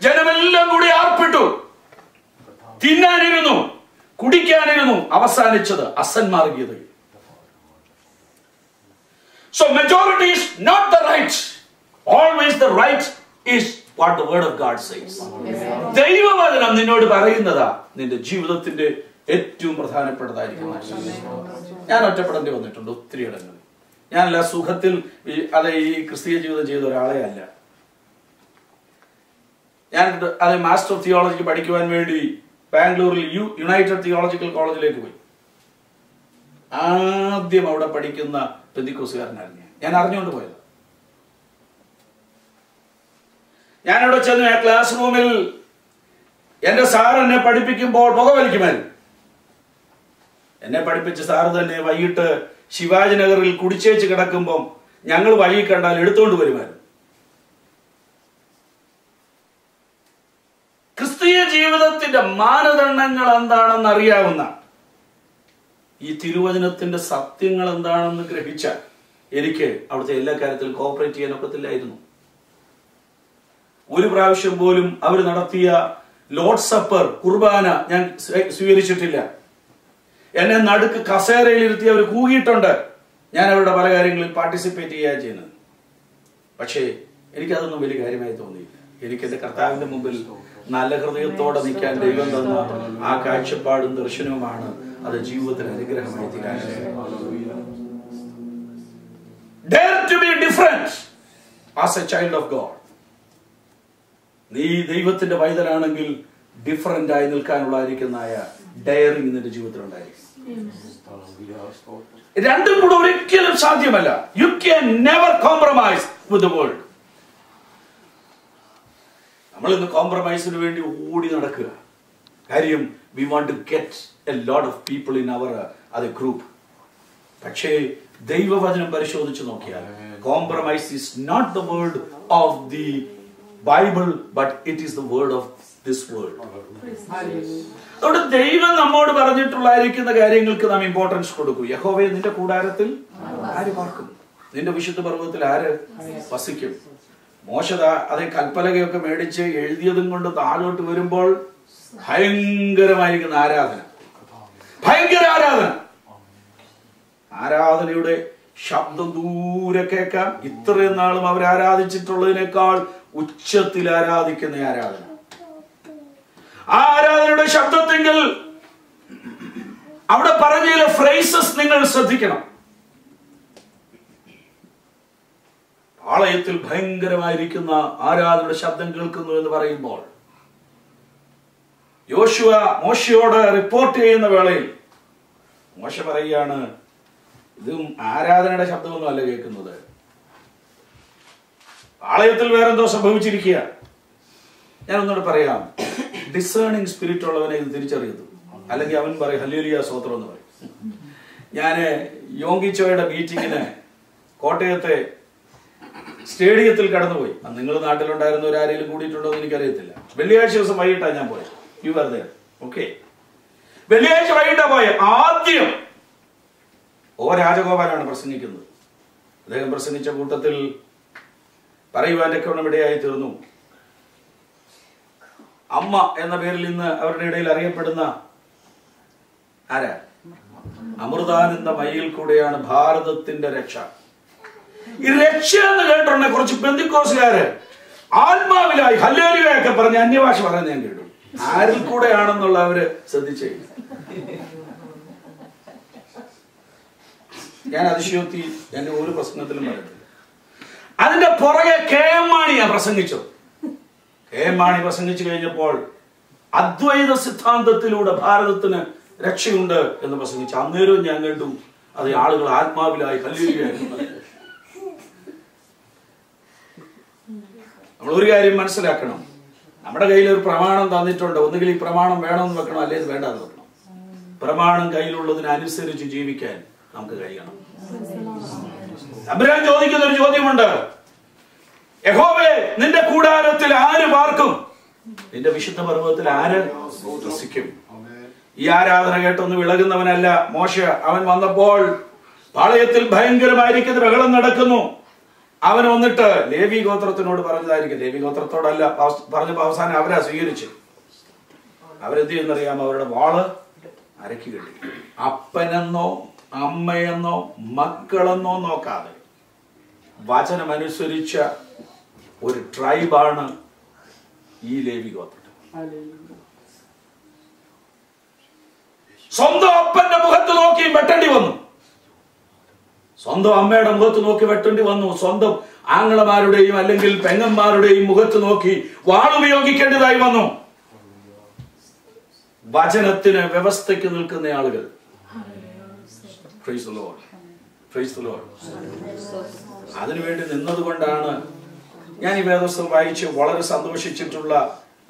ജനമെല്ലാം കൂടി ആർപ്പിട്ടു, തിന്നാനിരുന്നു, കുടിക്കാനിരുന്നു, അവസാനിച്ചത് അസന്മാർഗീയത. So majority is not the right. Always the right is what the word of God says. ദൈവവചനം നിന്നോട് പറയുന്നതാ നിന്റെ ജീവിതത്തിന്റെ ഏറ്റവും പ്രധാനപ്പെട്ടതായിരിക്കും. ഞാൻ ഒറ്റപ്പെടേണ്ടി വന്നിട്ടുണ്ട് ഒത്തിരി ഇടങ്ങളിൽ. ഞാനല്ല സുഖത്തിൽ അത് ഈ ക്രിസ്തീയ ജീവിതം ചെയ്ത ഒരാളെ അല്ല. ഞാൻ അത് മാസ്റ്റർ ഓഫ് തിയോളജി പഠിക്കുവാൻ വേണ്ടി ബാംഗ്ലൂരിൽ യുണൈറ്റഡ് തിയോളജിക്കൽ കോളേജിലേക്ക് പോയി. ആദ്യം അവിടെ പഠിക്കുന്ന പെന്തിക്കോസുകാരനായിരുന്നു ഞാൻ അറിഞ്ഞുകൊണ്ട് പോയത്. ഞാനവിടെ ചെന്ന് ആ ക്ലാസ് റൂമിൽ എന്റെ സാർ എന്നെ പഠിപ്പിക്കുമ്പോൾ പുകവലിക്കുമായിരുന്നു. എന്നെ പഠിപ്പിച്ച സാറ് തന്നെ വൈകിട്ട് ശിവാജി നഗറിൽ കുടിച്ചേച്ച് കിടക്കുമ്പം ഞങ്ങൾ വഴി കണ്ടാൽ എടുത്തുകൊണ്ട് വരുമായിരുന്നു. ക്രിസ്തീയ ജീവിതത്തിന്റെ മാനദണ്ഡങ്ങൾ എന്താണെന്ന് അറിയാവുന്ന, ഈ തിരുവചനത്തിന്റെ സത്യങ്ങൾ എന്താണെന്ന് ഗ്രഹിച്ചാൽ എനിക്ക് അവിടുത്തെ എല്ലാ കാര്യത്തിലും കോപ്പറേറ്റ് ചെയ്യാൻ ഒക്കത്തില്ലായിരുന്നു. ഒരു പ്രാവശ്യം പോലും അവർ നടത്തിയ ലോർഡ് സപ്പർ കുർബാന ഞാൻ സ്വീകരിച്ചിട്ടില്ല. എന്നെ നടുക്ക് കസേരയിലിരുത്തി അവർ കൂകിയിട്ടുണ്ട്. ഞാൻ അവരുടെ പല കാര്യങ്ങളിൽ പാർട്ടിസിപ്പേറ്റ് ചെയ്യുകയാണ് ചെയ്യുന്നത്. പക്ഷേ എനിക്കതൊന്നും വലിയ കാര്യമായി തോന്നിയില്ല. എനിക്ക് എന്റെ കർത്താവിന്റെ മുമ്പിൽ നല്ല ഹൃദയത്തോടെ നിൽക്കാൻ ദൈവം തന്ന ആ കാഴ്ചപ്പാടും ദർശനവുമാണ് അത് ജീവിതത്തിന് അനുഗ്രഹമായി തീരാൻ. Dare to be different as a child of God. നീ ദൈവത്തിന്റെ പൈതലാണെങ്കിൽ ഡിഫറന്റ് ആയി നിൽക്കാനുള്ള ഡയറിങ് നിന്റെ ജീവിതത്തിൽ ഉണ്ടായിരിക്കും. രണ്ടും കൂടെ ഒരിക്കലും സാധ്യമല്ല. You can never compromise with the world. നമ്മൾ ഇന്ന് കോംപ്രമൈസിന് വേണ്ടി ഓടി നടക്കുക. കാര്യം we want to get a lot of people in our other group. പക്ഷേ ദൈവവചനം പരിശോധിച്ച് നോക്കിയാൽ compromise is not the word of the Bible, but it is the word of this world. അതുകൊണ്ട് ദൈവം നമ്മോട് പറഞ്ഞിട്ടുള്ളായിരിക്കുന്ന കാര്യങ്ങൾക്ക് നാം ഇമ്പോർട്ടൻസ് കൊടുക്കും. യഹോവേ, നിന്റെ കൂടാരത്തിൽ ആര് പാർക്കും? നിന്റെ വിശുദ്ധ പർവ്വതത്തിൽ ആര് വസിക്കും? മോശ അതേ കൽപ്പലകയൊക്കെ മേടിച്ച് എഴുതിയതും കൊണ്ട് താഴോട്ട് വരുമ്പോൾ ഭയങ്കരമായിരിക്കുന്ന ആരാധന, ഭയങ്കര ആരാധന. ആരാധനയുടെ ശബ്ദം ദൂരെ കേൾക്കാം. ഇത്രയും നാളും അവർ ആരാധിച്ചിട്ടുള്ളതിനേക്കാൾ ഉച്ചത്തിൽ ആരാധിക്കുന്ന ആരാധന. ആ ആരാധനയുടെ ശബ്ദത്തെങ്കിൽ അവിടെ പറഞ്ഞ ചില ഫ്രേസസ് നിങ്ങൾ ശ്രദ്ധിക്കണം. പാളയത്തിൽ ഭയങ്കരമായിരിക്കുന്ന ആരാധനയുടെ ശബ്ദം കേൾക്കുന്നു എന്ന് പറയുമ്പോൾ യോശുവ മോശയോട് റിപ്പോർട്ട് ചെയ്യുന്ന വേളയിൽ മോശ പറയുകയാണ്, ഇതും ആരാധനയുടെ ശബ്ദമൊന്നും അല്ല കേൾക്കുന്നത്, പാളയത്തിൽ വേറെന്തോ സംഭവിച്ചിരിക്കുക. ഞാൻ ഒന്നുകൂടെ പറയാം, ഡിസേണിങ് സ്പിരിറ്റ് ഉള്ളവനെ ഇത് തിരിച്ചറിയുന്നു. അല്ലെങ്കിൽ അവൻ പറയും ഹല്ലേലൂയ സ്തോത്രം എന്ന് പറയും. ഞാൻ യോങ്കിച്ചോയുടെ മീറ്റിങ്ങിന് കോട്ടയത്തെ സ്റ്റേഡിയത്തിൽ കടന്നുപോയി. നിങ്ങൾ നാട്ടിലുണ്ടായിരുന്നവരാരെങ്കിലും കൂടിയിട്ടുണ്ടോ എന്ന് എനിക്കറിയത്തില്ല. വെള്ളിയാഴ്ച ദിവസം വൈകിട്ടാണ് ഞാൻ പോയത്. You are there. ഓക്കെ, വെള്ളിയാഴ്ച വൈകിട്ടാ പോയ. ആദ്യം രാജഗോപാലാണ് പ്രസംഗിക്കുന്നത്. അദ്ദേഹം പ്രസംഗിച്ച കൂട്ടത്തിൽ പറയുവാന്റെ ഒക്കെ ഇടയായി തീർന്നു. അമ്മ എന്ന പേരിൽ ഇന്ന് അവരുടെ ഇടയിൽ അറിയപ്പെടുന്ന ആരാ? അമൃതാനന്ദ മയിൽ കൂടെയാണ് ഭാരതത്തിന്റെ രക്ഷ. ഈ രക്ഷ എന്ന് കേട്ടിട്ടുണ്ടെ കുറച്ച് പെന്തിക്കോസുകാര് ആത്മാവിലായി ഹല്ലേലൂയയൊക്കെ പറഞ്ഞ് അന്യഭാഷ പറയാൻ ഞാൻ കേട്ടു. ആരിൽ കൂടെയാണെന്നുള്ള അവര് ശ്രദ്ധിച്ചേ. ഞാൻ അതിശയോക്തി എന്നെ ഒരു പ്രസംഗത്തിലും പറയുന്നില്ല. അതിന്റെ പുറകെ കെ എം മാണിയാ പ്രസംഗിച്ചത്. കെ എം മാണി പ്രസംഗിച്ചു കഴിഞ്ഞപ്പോൾ അദ്വൈത സിദ്ധാന്തത്തിലൂടെ ഭാരതത്തിന് രക്ഷയുണ്ട് എന്ന് പ്രസംഗിച്ചു. അന്നേരവും ഞാൻ കണ്ടു അത് ആളുകൾ ആത്മാവിലായി ഹല്ലേലൂയ. നമ്മൾ ഒരു കാര്യം മനസ്സിലാക്കണം, നമ്മുടെ കയ്യിൽ ഒരു പ്രമാണം തന്നിട്ടുണ്ട്. ഒന്നുകിൽ ഈ പ്രമാണം വേണമെന്ന് വെക്കണം, അല്ലെങ്കിൽ വേണ്ടാന്ന് വെക്കണം. പ്രമാണം കയ്യിലുള്ളതിനനുസരിച്ച് ജീവിക്കാൻ നമുക്ക് കഴിയണം. അബ്രഹാം ചോദിക്കുന്ന ഒരു ചോദ്യമുണ്ട്, യഹോവേ നിന്റെ കൂടാരത്തിൽ ആര് പാർക്കും? നിന്റെ വിശുദ്ധ പർവ്വതത്തിൽ ആര് വസിക്കും? ഈ ആരാധന കേട്ടൊന്ന് വിളകുന്നവനല്ല മോശ. അവൻ വന്നപ്പോൾ പാളയത്തിൽ ഭയങ്കരമായിരിക്കുന്ന ബഹളം നടക്കുന്നു. അവൻ വന്നിട്ട് ലേവി ഗോത്രത്തിനോട് പറഞ്ഞതായിരിക്കും. ലേവി ഗോത്രത്തോടല്ല പറഞ്ഞപ്പോ അവസാനം അവരാ സ്വീകരിച്ചു. അവരെന്ത് ചെയ്യുന്നറിയാമോ? അവരുടെ വാള് അരക്കി കെട്ടി. അപ്പനെന്നോ അമ്മയെന്നോ മക്കളെന്നോ നോക്കാതെ വചനമനുസരിച്ച ഒരു ട്രൈബാണ് ഈ ലേവി ഗോത്രം. സ്വന്തം അപ്പന്റെ മുഖത്ത് നോക്കി വെട്ടേണ്ടി വന്നു, സ്വന്തം അമ്മയുടെ മുഖത്ത് നോക്കി വെട്ടേണ്ടി വന്നു, സ്വന്തം ആങ്ങളമാരുടെയും അല്ലെങ്കിൽ പെങ്ങന്മാരുടെയും മുഖത്ത് നോക്കി വാളുപയോഗിക്കേണ്ടതായി വന്നു. വചനത്തിന് വ്യവസ്ഥയ്ക്ക് നിൽക്കുന്ന ആളുകൾ. Praise the Lord, praise the Lord. അതിനുവേണ്ടി നിന്നതുകൊണ്ടാണ് ഞാൻ ഈ വേദപുസ്തകം വായിച്ച് വളരെ സന്തോഷിച്ചിട്ടുള്ള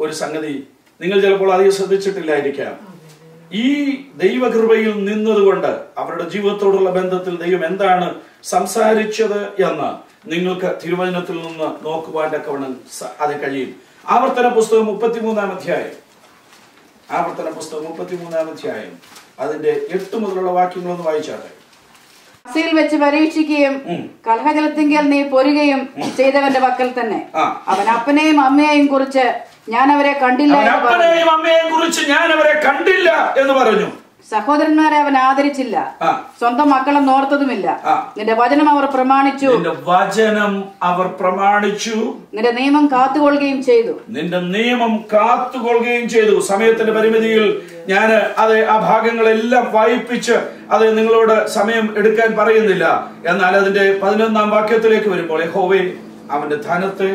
ഒരു സംഗതി. നിങ്ങൾ ചിലപ്പോൾ അധികം ശ്രദ്ധിച്ചിട്ടില്ലായിരിക്കാം. ഈ ദൈവകൃപയിൽ നിന്നതുകൊണ്ട് അവരുടെ ജീവിതത്തോടുള്ള ബന്ധത്തിൽ ദൈവം എന്താണ് സംസാരിച്ചത് എന്ന് നിങ്ങൾക്ക് തിരുവചനത്തിൽ നിന്ന് നോക്കുവാനൊക്കെ അത് കഴിയും. ആവർത്തന പുസ്തകം 33-ാം അധ്യായം, ആവർത്തന പുസ്തകം 33-ാം അധ്യായം അതിന്റെ 8 മുതലുള്ള വാക്യങ്ങളൊന്ന് വായിച്ചാട്ടെ. വെച്ച് പരീക്ഷിക്കുകയും കലഹജലത്തിങ്കൽ നീ പൊരുകയും ചെയ്തവന്റെ പക്കൽ തന്നെ അവൻ അപ്പനെയും അമ്മയെയും കുറിച്ച് ഞാൻ അവരെ കണ്ടില്ല എന്ന് പറഞ്ഞു. സഹോദരന്മാരെ അവൻ ആദരിച്ചില്ല, സ്വന്തം മക്കളെ നോർത്തതുമില്ല. നിന്റെ വചനം അവർ പ്രമാണിച്ചു, നിന്റെ നിയമം കാത്തുകൊള്ളുകയും ചെയ്തു. സമയത്തിന്റെ പരിമിതിയിൽ ഞാൻ അത് ആ ഭാഗങ്ങളെല്ലാം വായിപ്പിച്ച് അത് നിങ്ങളോട് സമയം എടുക്കാൻ പറയുന്നില്ല. എന്നാൽ അതിന്റെ 11-ാം വാക്യത്തിലേക്ക് വരുമ്പോൾ യഹോവേ അവന്റെ ധനത്തെ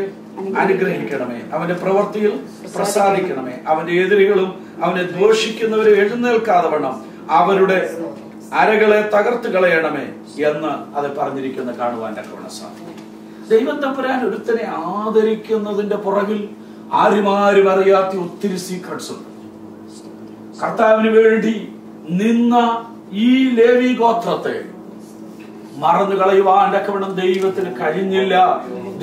അനുഗ്രഹിക്കണമേ, അവന്റെ പ്രവൃത്തിയിൽ പ്രസാദിക്കണമേ, അവന്റെ എതിരികളും അവനെ ദ്വേഷിക്കുന്നവരെ എഴുന്നേൽക്കാതെ വണ്ണം അവരുടെ അരകളെ തകർത്ത് കളയണമേ എന്ന് അത് പറഞ്ഞിരിക്കുന്ന കാണുവാൻ തക്കവണ്ണം സാധിക്കും. ദൈവത്തമ്പുരാൻ ഒരുത്തനെ ആദരിക്കുന്നതിന്റെ പുറകിൽ ആരും അറിയാത്ത ഒത്തിരി സീക്രട്സ് ഉണ്ട്. കർത്താവിന് വേണ്ടി നിന്ന ഈ ലേവി ഗോത്രത്തെ മറന്നു കളയുവാൻ തക്കവണ്ണം ദൈവത്തിന് കഴിഞ്ഞില്ല.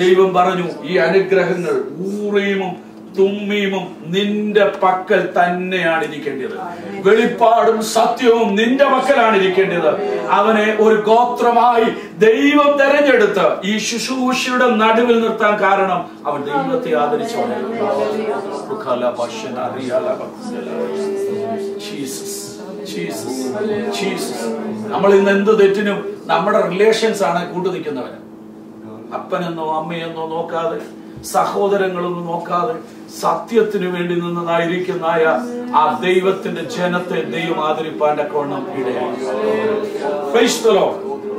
ദൈവം പറഞ്ഞു, ഈ അനുഗ്രഹങ്ങൾ ഊറീമും തുമ്മീമും നിന്റെ പക്കൽ തന്നെയാണ് ഇരിക്കേണ്ടത്. വെളിപ്പാടും സത്യവും നിന്റെ പക്കലാണ് ഇരിക്കേണ്ടത്. അവനെ ഒരു ഗോത്രമായി ദൈവം തെരഞ്ഞെടുത്ത് ഈ ശുശ്രൂഷയുടെ നടുവിൽ നിർത്താൻ കാരണം അവൻ ദൈവത്തെ ആദരിച്ചവനാണ്. നമ്മൾ ഇന്ന് എന്ത് തെറ്റിനും നമ്മുടെ റിലേഷൻസ് ആണ് കൂട്ടു നിൽക്കുന്നവന്. അപ്പനെന്നോ അമ്മയെന്നോ നോക്കാതെ സഹോദരങ്ങളൊന്നും നോക്കാതെ സത്യത്തിന് വേണ്ടി നിന്നതായിരിക്കുന്നതായ ആ ദൈവത്തിന്റെ ജനത്തെ ദൈവം ആദരിപ്പാൻ കോണം ഇടയായി. Praise the Lord.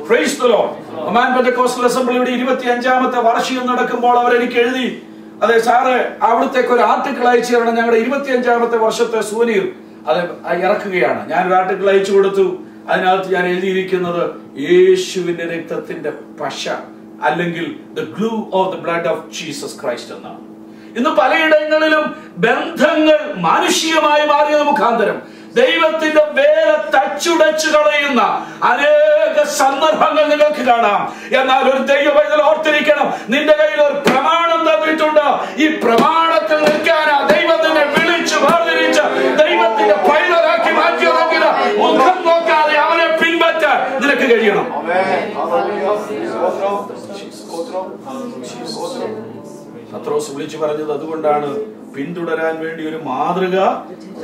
Praise the Lord. Oman Pentecostal അസംബ്ലിയുടെ 25ാമത്തെ വാർഷികം നടക്കുമ്പോൾ അവരെനിക്ക് എഴുതി, അതെ സാറ് അവിടത്തേക്ക് ഒരു ആർട്ടിക്കിൾ അയച്ചു തരണം, ഞങ്ങളുടെ 25ാമത്തെ വർഷത്തെ സൂനീർ അത് ഇറക്കുകയാണ്. ഞാനൊരു ആർട്ടിക്കിൾ അയച്ചു കൊടുത്തു. അതിനകത്ത് ഞാൻ എഴുതിയിരിക്കുന്നത് യേശുവിന്റെ രക്തത്തിന്റെ പശ അല്ലെങ്കിൽ the glue of the blood of Jesus Christ എന്നാണ്. ഇന്ന് പലയിടങ്ങളിലും ബന്ധങ്ങൾ മാനുഷികമായി മാറിയത് മുഖാന്തരം ദൈവത്തിന്റെ വേല തച്ചുടച്ചു കളയുന്ന അനേക സന്ദർഭങ്ങൾ നിങ്ങൾക്ക് കാണാം. എന്നാൽ ഒരു ദൈവ പൈതൽ ഓർത്തിരിക്കണം, നിന്റെ കയ്യിൽ ഒരു പ്രമാണം തന്നിട്ടുണ്ട്. ഈ പ്രമാണത്തിൽ നിൽക്കാൻ ദൈവത്തിനെ വിളിച്ചു വേർതിരിച്ച് ദൈവത്തിന്റെ പൈതലാക്കി മാറ്റിയതെങ്കിൽ മുഖം നോക്കാതെ അവനെ പിൻപറ്റാൻ നിനക്ക് കഴിയണം. പത്രോസ് വിളിച്ചു പറഞ്ഞത് അതുകൊണ്ടാണ്, പിന്തുടരാൻ വേണ്ടി ഒരു മാതൃക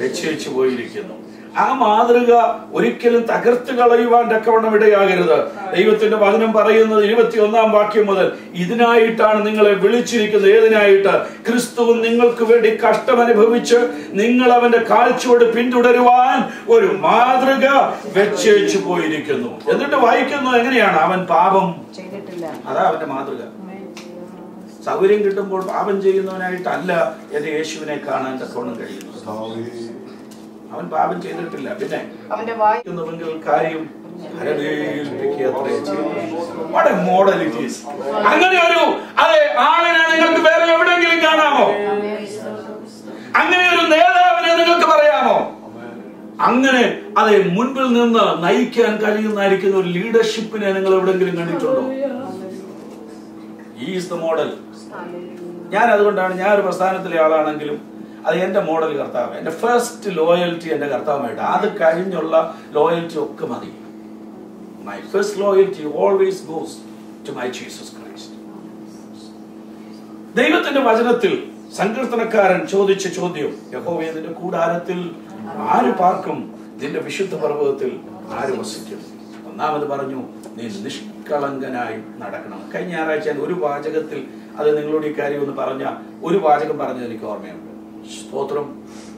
വെച്ചേച്ചു പോയിരിക്കുന്നു. ആ മാതൃക ഒരിക്കലും തകർത്ത് കളയുവാൻ തക്കവണ്ണം ഇടയാകരുത്. ദൈവത്തിന്റെ വചനം പറയുന്നത് 21ാം വാക്യം മുതൽ, ഇതിനായിട്ടാണ് നിങ്ങളെ വിളിച്ചിരിക്കുന്നത്. ഏതിനായിട്ട്? ക്രിസ്തു നിങ്ങൾക്ക് വേണ്ടി കഷ്ടം അനുഭവിച്ച് നിങ്ങൾ അവന്റെ കാഴ്ചയോട് പിന്തുടരുവാൻ ഒരു മാതൃക വെച്ചേച്ചു പോയിരിക്കുന്നു. എന്നിട്ട് വായിക്കുന്നു എങ്ങനെയാണ്? അവൻ പാപം ചെയ്തിട്ടില്ല. അതാ അവന്റെ മാതൃക. സൗകര്യം കിട്ടുമ്പോൾ പാപം ചെയ്യുന്നവനായിട്ടല്ല എന്റെ യേശുവിനെ കാണാൻ തക്കവണ്ണം കഴിയുന്നു. അവൻ പാപം ചെയ്തിട്ടില്ല. പിന്നെ അവന്റെ വായിക്കുന്നുവെങ്കിൽ കാര്യം അങ്ങനെ ഒരു ആളിനെ നിങ്ങൾക്ക് വേറെ എവിടെയെങ്കിലും കാണാമോ? അങ്ങനെ ഒരു നേതാവിനെ നിങ്ങൾക്ക് പറയാമോ? അങ്ങനെ മുൻപിൽ നിന്ന് നയിക്കാൻ കഴിയുന്നതായിരിക്കുന്ന ഒരു ലീഡർഷിപ്പിനെ നിങ്ങൾ എവിടെയെങ്കിലും കണ്ടിട്ടുണ്ടോ? Is the model. ഞാൻ അതുകൊണ്ടാണ്, ഞാൻ ഒരു പ്രസ്ഥാനത്തിലെ ആളാണെങ്കിലും അത് എന്റെ മോഡൽ കർത്താവ്. എന്റെ ഫസ്റ്റ് ലോയൽറ്റി എന്റെ കർത്താവുമായിട്ട്, അത് കഴിഞ്ഞുള്ള ലോയൽറ്റി ഒക്കെ മതി. My first loyalty always goes to my Jesus Christ. ദൈവത്തിന്റെ വചനത്തിൽ സങ്കീർത്തനക്കാരൻ ചോദിച്ച ചോദ്യം, യഹോവേ നിന്റെ കൂടാരത്തിൽ ആര് പാർക്കും? നിന്റെ വിശുദ്ധ പർവ്വതത്തിൽ ആര് വസിക്കും? ഒന്നാമത് പറഞ്ഞു, നീ നിഷ്കളങ്കനായി നടക്കണം. കഴിഞ്ഞ ഞായറാഴ്ച ഒരു വാചകത്തിൽ അത് നിങ്ങളോട് ഈ കാര്യം ഒന്ന് പറഞ്ഞ ഒരു വാചകം പറഞ്ഞത് എനിക്ക് ഓർമ്മയുണ്ട്. സ്തോത്രം.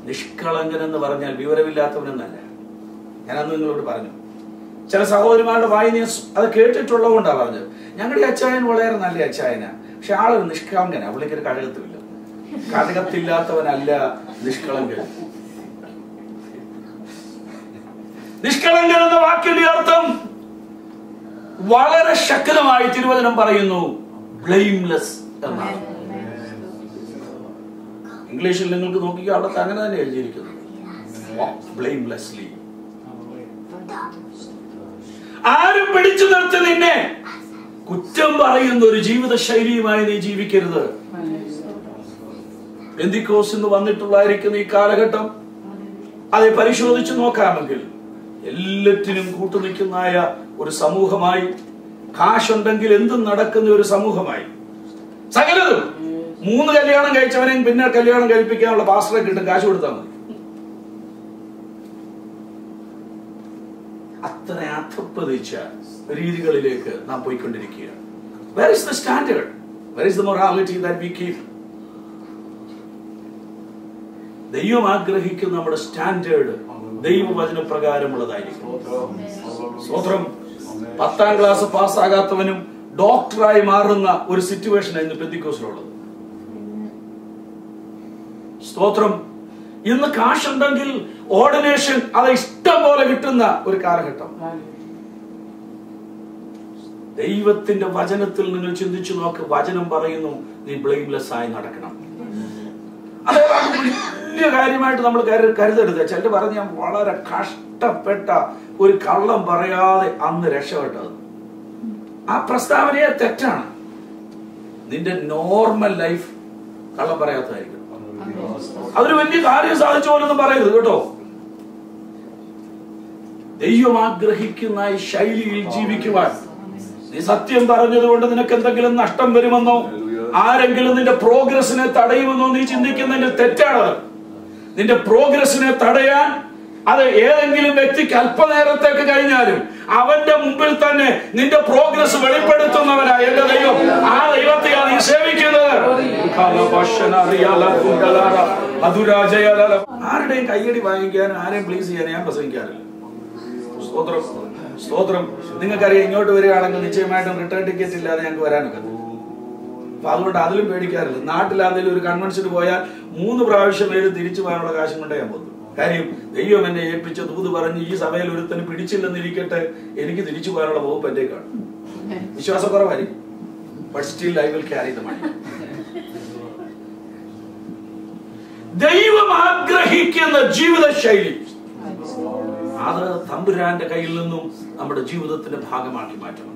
നിഷ്കളങ്കൻ എന്ന് പറഞ്ഞാൽ വിവരമില്ലാത്തവനെന്നല്ല. ഞാനന്ന് നിങ്ങളോട് പറഞ്ഞു. ചില സഹോദരിമാരുടെ വായന അത് കേട്ടിട്ടുള്ളത് കൊണ്ടാണ് പറഞ്ഞത്. ഞങ്ങളുടെ അച്ചായൻ വളരെ നല്ല അച്ചായനാ, പക്ഷെ ആളൊരു നിഷ്കളങ്കനാ. പുള്ളിക്കൊരു കഴകത്തുമില്ല. കഴകത്തില്ലാത്തവനല്ല നിഷ്കളങ്കൻ. നിഷ്കളങ്കൻ എന്ന വാക്കിന്റെ അർത്ഥം വളരെ ശക്തമായി തിരുവചനം പറയുന്നു, ബ്ലെയിംലെസ് എന്നാണ്. ഇംഗ്ലീഷിൽ നിങ്ങൾക്ക് നോക്കിക്കോ, അവിടെ അങ്ങനെ തന്നെ എഴുതിയിരിക്കുന്നു, ബ്ലെയിംലെസ്ലി. ആരും പിടിച്ചു നിർത്തി നിന്നെ കുറ്റം പറയുന്ന ഒരു ജീവിത ശൈലിയുമായി നീ ജീവിക്കരുത്. പെന്തിക്കോസ് എന്ന് വന്നിട്ടുള്ളായിരിക്കുന്ന ഈ കാലഘട്ടം അത് പരിശോധിച്ചു നോക്കാമെങ്കിൽ എല്ലാറ്റിനും കൂട്ടുനിൽക്കുന്നതായ ഒരു സമൂഹമായി, കാശുണ്ടെങ്കിൽ എന്തും നടക്കുന്ന ഒരു സമൂഹമായി, സകലതും 3 കല്യാണം കഴിച്ചവനെയും പിന്നെ കല്യാണം കഴിപ്പിക്കാനുള്ള പാസ്റ്ററെ കിട്ടും, കാശ് കൊടുത്താൽ മതി. അത്ര അധപ്പതിച്ച രീതികളിലേക്ക് നാം പോയിക്കൊണ്ടിരിക്കുകയാണ്. Where is the standard? Where is the morality that we keep? ദൈവം ആഗ്രഹിക്കുന്ന നമ്മുടെ സ്റ്റാൻഡേർഡ് ദൈവവചന പ്രകാരമുള്ളതായിരിക്കും. സ്തോത്രം. 10ാം ക്ലാസ് പാസ്സാകാത്തവനും ഡോക്ടറായി മാറുന്ന ഒരു സിറ്റുവേഷൻ ഇന്ന് പെന്തിക്കോസിലുള്ളത്. സ്തോത്രം. ഇന്ന് കാശുണ്ടെങ്കിൽ ഓർഡിനേഷൻ അത് ഇഷ്ടം പോലെ കിട്ടുന്ന ഒരു കാലഘട്ടം. ദൈവത്തിന്റെ വചനത്തിൽ നിങ്ങൾ ചിന്തിച്ചു നോക്ക്. വചനം പറയുന്നു നീ ബ്ലെയിംലെസ് ആയി നടക്കണം. അതേപോലെ വലിയ കാര്യമായിട്ട് നമ്മൾ കരുതരുത്. ചിലർ പറഞ്ഞ് ഞാൻ വളരെ കഷ്ടപ്പെട്ട ഒരു കള്ളം പറയാതെ അന്ന് രക്ഷപ്പെട്ടത്. ആ പ്രസ്താവനയെ തെറ്റാണ്. നിന്റെ നോർമൽ ലൈഫ് കള്ളം പറയാത്തതായിരിക്കും. അതൊരു വലിയ കാര്യം സാധിച്ചു പോലൊന്നും പറയരുത് കേട്ടോ. ദൈവം ആഗ്രഹിക്കുന്ന ഈ ശൈലിയിൽ ജീവിക്കുവാൻ നീ സത്യം പറഞ്ഞതുകൊണ്ട് നിനക്ക് എന്തെങ്കിലും നഷ്ടം വരുമെന്നോ ആരെങ്കിലും നിന്റെ പ്രോഗ്രസിനെ തടയുമെന്നോ നീ ചിന്തിക്കുന്നതിന്റെ തെറ്റാണ്. നിന്റെ പ്രോഗ്രസിനെ തടയാൻ അത് ഏതെങ്കിലും വ്യക്തിക്ക് അല്പനേരത്തേക്ക് കഴിഞ്ഞാലും അവന്റെ മുമ്പിൽ തന്നെ നിന്റെ പ്രോഗ്രസ് വെളിപ്പെടുത്തുന്നവനാ എന്റെ ദൈവം. ആ ദൈവത്തെയാണ് നീ സേവിക്കുന്നത്. ആരുടെയും കയ്യടി വാങ്ങിക്കാൻ, ആരെയും പ്ലീസ് ചെയ്യാൻ ഞാൻ പ്രസംഗിക്കാറില്ല. സ്തോത്രം, സ്തോത്രം. നിങ്ങൾക്കറിയാം, ഇങ്ങോട്ട് വരികയാണെങ്കിൽ നിശ്ചയമായിട്ടും റിട്ടേൺ ടിക്കറ്റ് ഇല്ലാതെ ഞങ്ങൾക്ക് വരാനൊക്കെ. അപ്പൊ അതുകൊണ്ട് അതിലും പേടിക്കാറില്ല. നാട്ടിലാണെങ്കിലും ഒരു കൺവെൻഷന് പോയാൽ 3 പ്രാവശ്യം തിരിച്ചു പോകാനുള്ള കാശും കൊണ്ടേ ഞാൻ പോകുന്നു. കാര്യം ദൈവം എന്നെ ഏൽപ്പിച്ച ദൂത് പറഞ്ഞ് ഈ സഭയിൽ ഒരുത്തന് പിടിച്ചില്ലെന്നിരിക്കട്ടെ, എനിക്ക് തിരിച്ചു പോകാനുള്ള വകുപ്പ് എന്റെ കാണും. വിശ്വാസക്കുറവായിരിക്കും, but still I will carry the money. ദൈവം ആഗ്രഹിക്കുന്ന ജീവിതശൈലി അത് തമ്പുരാന്റെ കയ്യിൽ നിന്നും നമ്മുടെ ജീവിതത്തിന്റെ ഭാഗമാക്കി മാറ്റണം.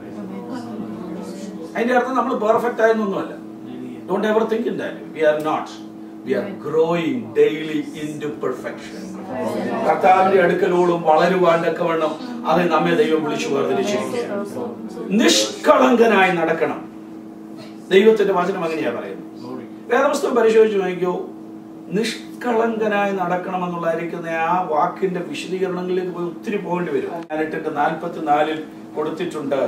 അതിന്റെ അർത്ഥം നമ്മൾ പെർഫെക്റ്റ് ആയെന്നൊന്നുമല്ല. Don't ever think in that. We are not. We are growing daily into perfection. കർത്താവിന്റെ അടുക്കലോളം വളരുവാൻ തക്കവണ്ണം അത് നമ്മെ ദൈവം വിളിച്ചു വേർതിരിച്ചിരിക്കുകയാണ്. നിഷ്കളങ്കനായി നടക്കണം. ദൈവത്തിന്റെ വചനം അങ്ങനെയാ പറയുന്നത്. വേദപുസ്തകം പരിശോധിച്ച് നോക്കിയോ, നിഷ്കളങ്കനായി നടക്കണമെന്നുള്ളതായിരിക്കുന്ന ആ വാക്കിന്റെ വിശദീകരണങ്ങളിലേക്ക് പോയി ഒത്തിരി പോകേണ്ടി വരും. 8:44 കൊടുത്തിട്ടുണ്ട്.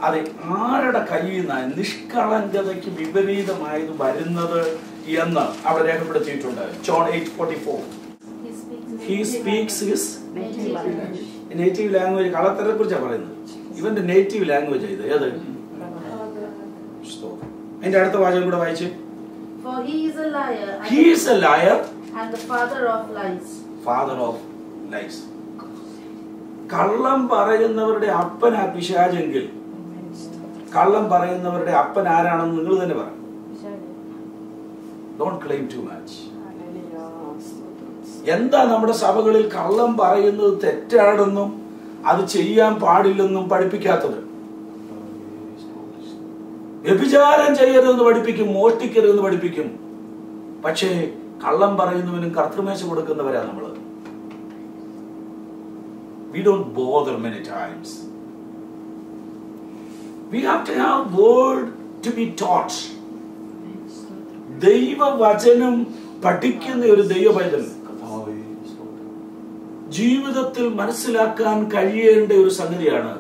അത് ആരുടെ കയ്യിൽ നിന്നാണ് നിഷ്കളങ്കതയ്ക്ക് വിപരീതമായത് വരുന്നത് എന്ന് അവിടെ രേഖപ്പെടുത്തിയിട്ടുണ്ട്. John 8:44. He speaks his native language. കളത്തരെ കുറിച്ചാണ് പറയുന്നത്. ഇവന്റെ നേറ്റീവ് ലാംഗ്വേജ് ഇത് ഏത്? അതിന്റെ അടുത്ത വാചകം കൂടെ വായിച്ച്. For he is a liar. He is a liar and the father of lies. Father of lies. കള്ളം പറയുന്നവരുടെ അപ്പനാ പിശാചെങ്കിൽ കള്ളം പറയുന്നവരുടെ അപ്പൻ ആരാണെന്ന് നിങ്ങൾ തന്നെ പറ. Don't claim too much. എന്താ നമ്മുടെ സഭകളിൽ കള്ളം പറയുന്നത് തെറ്റാണെന്നും അത് ചെയ്യാൻ പാടില്ലെന്നും പഠിപ്പിക്കാത്തത്? വ്യഭിചാരം ചെയ്യരുതെന്ന് പഠിപ്പിക്കും, മോഷ്ടിക്കരുതെന്ന് പഠിപ്പിക്കും. പക്ഷേ കള്ളം പറയുന്നവനും കർത്തൃമേശ കൊടുക്കുന്നവരാ നമ്മള്. We don't bother many times. We have to have word to be taught. ദൈവവചനം പഠിക്കുന്ന ഒരു ദൈവപൈതൽ ജീവിതത്തിൽ മനസ്സിലാക്കാൻ കഴിയേണ്ട ഒരു സംഗതിയാണ്.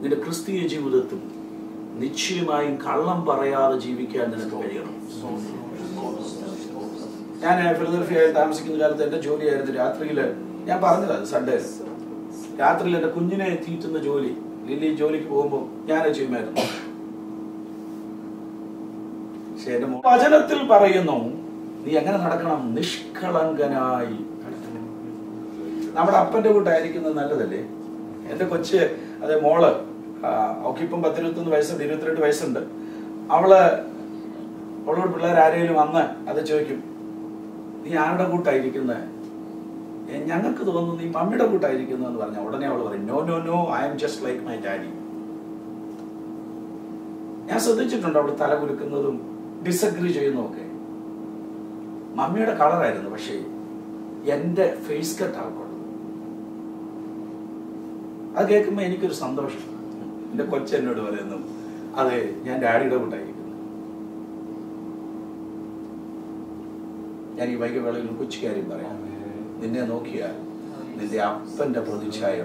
നിന്റെ ക്രിസ്തീയ ജീവിതത്തിൽ നിശ്ചയമായും കള്ളം പറയാതെ ജീവിക്കാൻ നിനക്ക് കഴിയണം. ഞാൻ ഫിലദൽഫിയയിൽ താമസിക്കുന്ന കാലത്ത് എന്റെ ജോലിയായിരുന്നു രാത്രിയില്, ഞാൻ പറഞ്ഞത് സൺഡേ രാത്രിയിൽ എന്റെ കുഞ്ഞിനെ തീറ്റുന്ന ജോലി, ലില്ലി ജോലിക്ക് പോകുമ്പോൾ ഞാനത് ചെയ്യുമായിരുന്നു. പക്ഷെ എന്റെ വചനത്തിൽ പറയുന്നു നീ എങ്ങനെ നടക്കണം? നിഷ്കളങ്കനായി. നമ്മുടെ അപ്പന്റെ കൂട്ടായിരിക്കുന്നത് നല്ലതല്ലേ? എന്റെ കൊച്ച്, അതെ മോള്, അവക്കിപ്പം 10-21 വയസ്സുണ്ട്, 22 വയസ്സുണ്ട്. അവളോട് പിള്ളേർ ആരെങ്കിലും വന്ന് അത് ചോദിക്കും, നീ ആരുടെ കൂട്ടായിരിക്കുന്നത്? ഞങ്ങൾക്ക് തോന്നുന്നു നീ മമ്മിയുടെ കൂട്ടായിരിക്കുന്നു എന്ന് പറഞ്ഞാൽ ഉടനെ അവൾ പറയും, no no no, I'm just like my daddy. ഞാൻ ശ്രദ്ധിച്ചിട്ടുണ്ട് അവൾ തല കുലുക്കുന്നതും ഡിസഗ്രി ചെയ്യുന്നതൊക്കെ. മമ്മിയുടെ കളറായിരുന്നു, പക്ഷേ എന്റെ ഫേസ് കട്ട് ആൾക്കുള്ളത്. അത് കേൾക്കുമ്പോൾ എനിക്കൊരു സന്തോഷം. എന്റെ കൊച്ചെന്നോട് പറയുന്നു, അതെ ഞാൻ ഡാഡിയുടെ കൂട്ടായിരിക്കുന്നു. ഞാൻ ഈ വൈകവേളയിൽ കൊച്ചു കാര്യം പറയാം. നിന്നെ നോക്കിയാൽ നിന്റെ അപ്പന്റെ പ്രതിച്ഛായ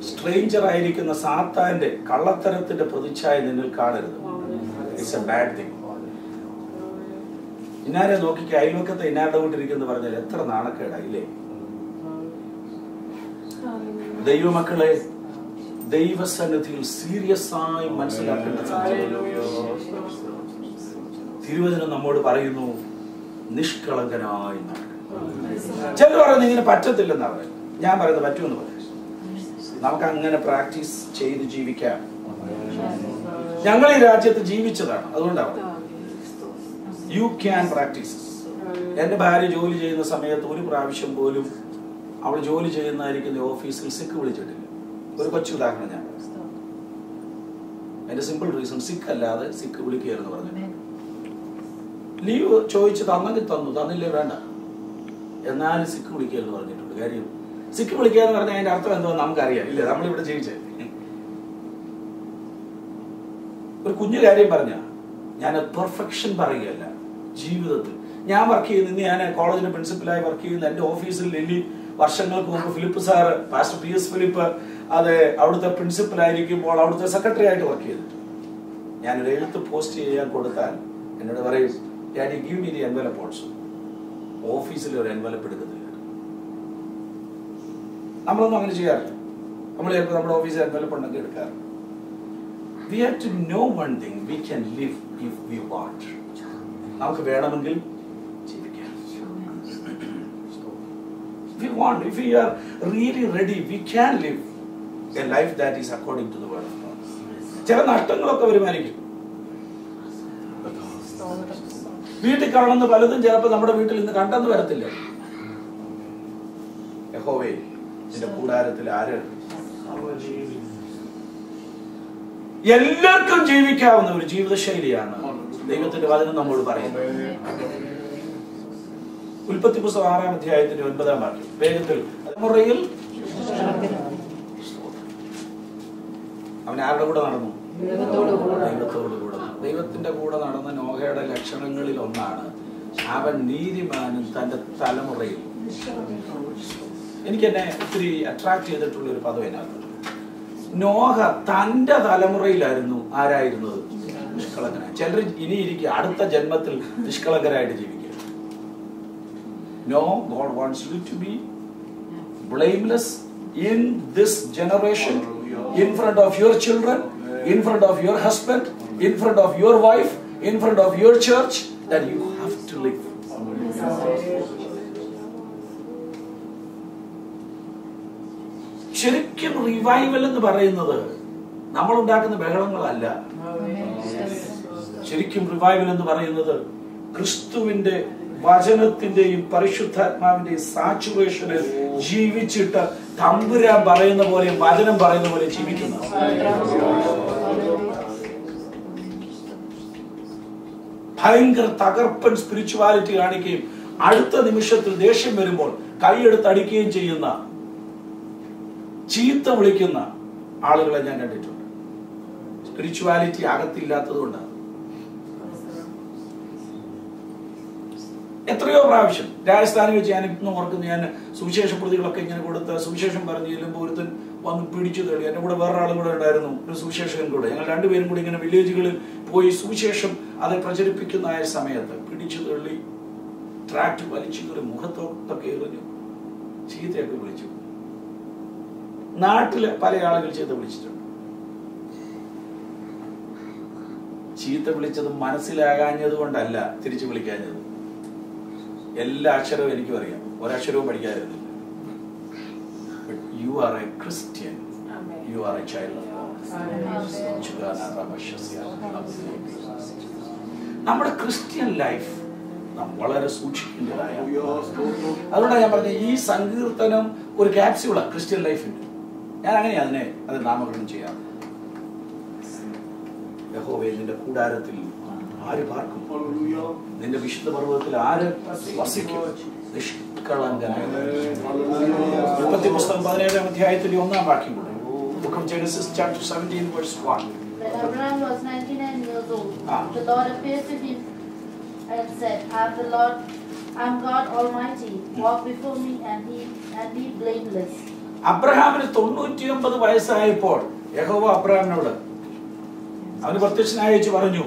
സ്ട്രേഞ്ചർ ആയിരിക്കുന്ന സാത്താന്റെ കള്ളത്തരത്തിന്റെ പ്രതിച്ഛായ നിന്നിൽ കാണരുത്. It's a bad thing. ഇന്നാരെ നോക്കിക്ക് അയൽവക്കത്തെ ഇന്നാരുടെ കൂട്ടിരിക്കുന്നു പറഞ്ഞാൽ എത്ര നാണക്കേടായില്ലേ? ദൈവമക്കളെ, ദൈവസന്നിധിയിൽ സീരിയസ് ആയി മനസ്സിലാക്കേണ്ട തിരുവചനം നമ്മോട് പറയുന്നു, നിഷ്കളങ്കനായി നടക്കണം. ചിലർ പറയുന്നത് ഇങ്ങനെ പറ്റത്തില്ലെന്നാ പറയുന്നത്. ഞാൻ പറയുന്നത് പറ്റുമെന്ന് പറയും. നമുക്ക് അങ്ങനെ പ്രാക്ടീസ് ചെയ്ത് ജീവിക്കാം. ഞങ്ങൾ ഈ രാജ്യത്ത് ജീവിച്ചതാണ്, അതുകൊണ്ടാണ് യു ക്യാൻ പ്രാക്ടീസ്. എന്റെ ഭാര്യ ജോലി ചെയ്യുന്ന സമയത്ത് ഒരു പ്രാവശ്യം പോലും അവൾ ജോലി ചെയ്യുന്നതായിരിക്കുന്ന ഓഫീസിൽ സിക്ക് വിളിച്ചിട്ടില്ല. ഒരു കൊച്ചു ഉദാഹരണം ഞാൻ പറയാം. അതിന്റെ സിമ്പിൾ റീസൺ, സിക്ക് അല്ലാതെ സിക്ക് വിളിക്കുകയെന്ന് പറഞ്ഞു. ലീവ് ചോദിച്ച് തന്നെങ്കിൽ തന്നു, തന്നില്ലേ വേണ്ട, എന്നാലും സിക്ക് വിളിക്കുക എന്ന് പറഞ്ഞിട്ടുണ്ട്. കാര്യം സിക്ക് വിളിക്കുക എന്ന് പറഞ്ഞാൽ അതിന്റെ അർത്ഥം എന്തോ നമുക്കറിയാം, ഇല്ലേ? നമ്മളിവിടെ ജീവിച്ചേ. ഒരു കുഞ്ഞു കാര്യം പറഞ്ഞ ഞാൻ പെർഫെക്ഷൻ പറയുകയല്ല. ജീവിതത്തിൽ ഞാൻ വർക്ക് ചെയ്യുന്ന, ഞാൻ കോളേജിന്റെ പ്രിൻസിപ്പലായി വർക്ക് ചെയ്യുന്ന എന്റെ ഓഫീസിൽ ലില്ലി വർഷങ്ങൾക്ക് മുമ്പ് Philip sir, pastor PS Philip, അത് അവിടുത്തെ പ്രിൻസിപ്പൽ ആയിരിക്കുമ്പോൾ അവിടുത്തെ സെക്രട്ടറി ആയിട്ട് വർക്ക് ചെയ്തിട്ട് ഞാനൊരു എഴുത്ത് പോസ്റ്റ് ചെയ്യാൻ കൊടുത്താൽ എന്നോട് പറയും, daddy give me the envelope also. ഓഫീസിൽ ഒരു എൻവലപ്പ് എടുക്കുന്നില്ല. നമ്മളൊന്നും അങ്ങനെ ചെയ്യാറില്ല. നമ്മൾ ചിലപ്പോൾ നമ്മുടെ ഓഫീസിൽ എൻവലപ്പ് ഉണ്ടെങ്കിൽ എടുക്കാറ്. We have to know one thing, we can live if we want. നമുക്ക് വേണമെങ്കിൽ ജീവിക്കാം. We want, if we are really ready, we can live a life that is according to the word of God. ചില നഷ്ടങ്ങളൊക്കെ വരുമായിരിക്കും. വീട്ടിൽ കാണുന്ന പലതും ചിലപ്പോൾ നമ്മുടെ വീട്ടിൽ ഇന്ന് കണ്ടെന്ന് വരത്തില്ല. യഹോവേ നിന്റെ കൂടാരത്തിൽ ആര്? എല്ലാവർക്കും ജീവിക്കാവുന്ന ഒരു ജീവിതശൈലിയാണ് ദൈവത്തിന്റെ വചനം നമ്മോട് പറയുന്നത്. ഉൽപ്പത്തി പുസ്തകം 6-ാം അധ്യായത്തിന്റെ 9-ാം വാക്യം വേഗത്തിൽ. തലമുറയിൽ അവൻ ആരുടെ കൂടെ നടന്നു? ദൈവത്തോട് കൂടെ. ദൈവത്തിന്റെ കൂടെ നടന്ന നോഹയുടെ ലക്ഷണങ്ങളിൽ ഒന്നാണ് അവൻ നീതിമാനും തന്റെ തലമുറയിൽ. എനിക്ക് എന്നെ ഒത്തിരി അട്രാക്ട് ചെയ്തിട്ടുള്ള ഒരു പദം അതിനകത്ത്. നോഹ തന്റെ തലമുറയിലായിരുന്നു ആരായിരുന്നത്? നിഷ്കളങ്കനായ. ചിലർ ഇനി ഇരിക്കുക അടുത്ത ജന്മത്തിൽ നിഷ്കളങ്കരായിട്ട് ജീവിക്കുക. No, God wants you to be blameless in this generation, in front of your children, in front of your husband, in front of your wife, in front of your church, that you have to live. ശരിക്കും revival എന്ന് പറയുന്നത് നമ്മൾ ഉണ്ടാക്കുന്ന ബഹളങ്ങളല്ല. ശരിക്കും revival എന്ന് പറയുന്നത് ക്രിസ്തുവിന്റെ വചനത്തിന്റെയും പരിശുദ്ധാത്മാവിന്റെയും സാച്ചുറേഷനിൽ ജീവിച്ചിട്ട് തമ്പുരാൻ പറയുന്ന പോലെ വചനം പറയുന്ന പോലെ ജീവിക്കുന്നു. ഭയങ്കര തകർപ്പൻ സ്പിരിച്വാലിറ്റി കാണിക്കുകയും അടുത്ത നിമിഷത്തിൽ ദേഷ്യം വരുമ്പോൾ കൈയെടുത്ത് അടിക്കുകയും ചെയ്യുന്ന, ചീത്ത വിളിക്കുന്ന ആളുകളെ ഞാൻ കണ്ടിട്ടുണ്ട്. സ്പിരിച്വാലിറ്റി അകത്തില്ലാത്തത് കൊണ്ടാണ്. എത്രയോ പ്രാവശ്യം രാജസ്ഥാനിൽ വെച്ച് ഞാൻ ഇന്ന് ഓർക്കുന്നു, ഞാൻ സുവിശേഷ പ്രതികളൊക്കെ ഇങ്ങനെ കൊടുത്ത് സുവിശേഷം പറഞ്ഞു ചെല്ലുമ്പോൾ ഒരുത്തൻ വന്ന് പിടിച്ചു തള്ളി. എന്റെ കൂടെ വേറൊരാളും കൂടെ ഉണ്ടായിരുന്നു, ഒരു സുവിശേഷകൻ കൂടെ. ഞങ്ങൾ രണ്ടുപേരും കൂടി ഇങ്ങനെ വില്ലേജുകളിൽ പോയി സുവിശേഷം അത് പ്രചരിപ്പിക്കുന്ന സമയത്ത് പിടിച്ചു തള്ളി, ട്രാക്ട് വലിച്ചു കയറി, മുഖത്തൊക്കെ എറിഞ്ഞു, ചീത്തയൊക്കെ വിളിച്ചു. നാട്ടില് പല ആളുകൾ ചീത്ത വിളിച്ചിട്ടുണ്ട്. ചീത്ത വിളിച്ചത് മനസ്സിലാകാഞ്ഞത് കൊണ്ടല്ല തിരിച്ചു വിളിക്കാഞ്ഞത്. എല്ലാ അക്ഷരവും എനിക്കും അറിയാം, ഒരക്ഷരവും പഠിക്കാതിരുന്നില്ല. But you are a Christian. You are a child of God. നമ്മുടെ ക്രിസ്ത്യൻ ലൈഫ് നാം വളരെ സൂക്ഷിക്കേണ്ടതായ. അതുകൊണ്ടാണ് ഞാൻ പറഞ്ഞത് ഈ സങ്കീർത്തനം ഒരു ക്യാപ്സ്യൂളാണ് ക്രിസ്ത്യൻ ലൈഫിന്റെ. ഞാൻ അങ്ങനെ അത് നാമകരണം ചെയ്യാം. യഹോവേ നിന്റെ കൂടാരത്തിൽ ആര് പാർക്കും? നിന്റെ വിശുദ്ധ പർവ്വതത്തിൽ ആര് വസിക്കും? നിഷ്കളങ്കനായ. ഉൽപ്പത്തി പുസ്തകം 17-ാം അധ്യായത്തിന്റെ 1-ാം വാക്യം. Book of Genesis chapter 17 verse 1. When Abraham was 99 years old, the Lord appeared to him and said, I am God Almighty. Walk before me and be blameless. അബ്രഹാമിന് 99 വയസ്സായപ്പോൾ യഹോവ അബ്രഹാമിനോട് അവന് പ്രത്യക്ഷനായി പറഞ്ഞു,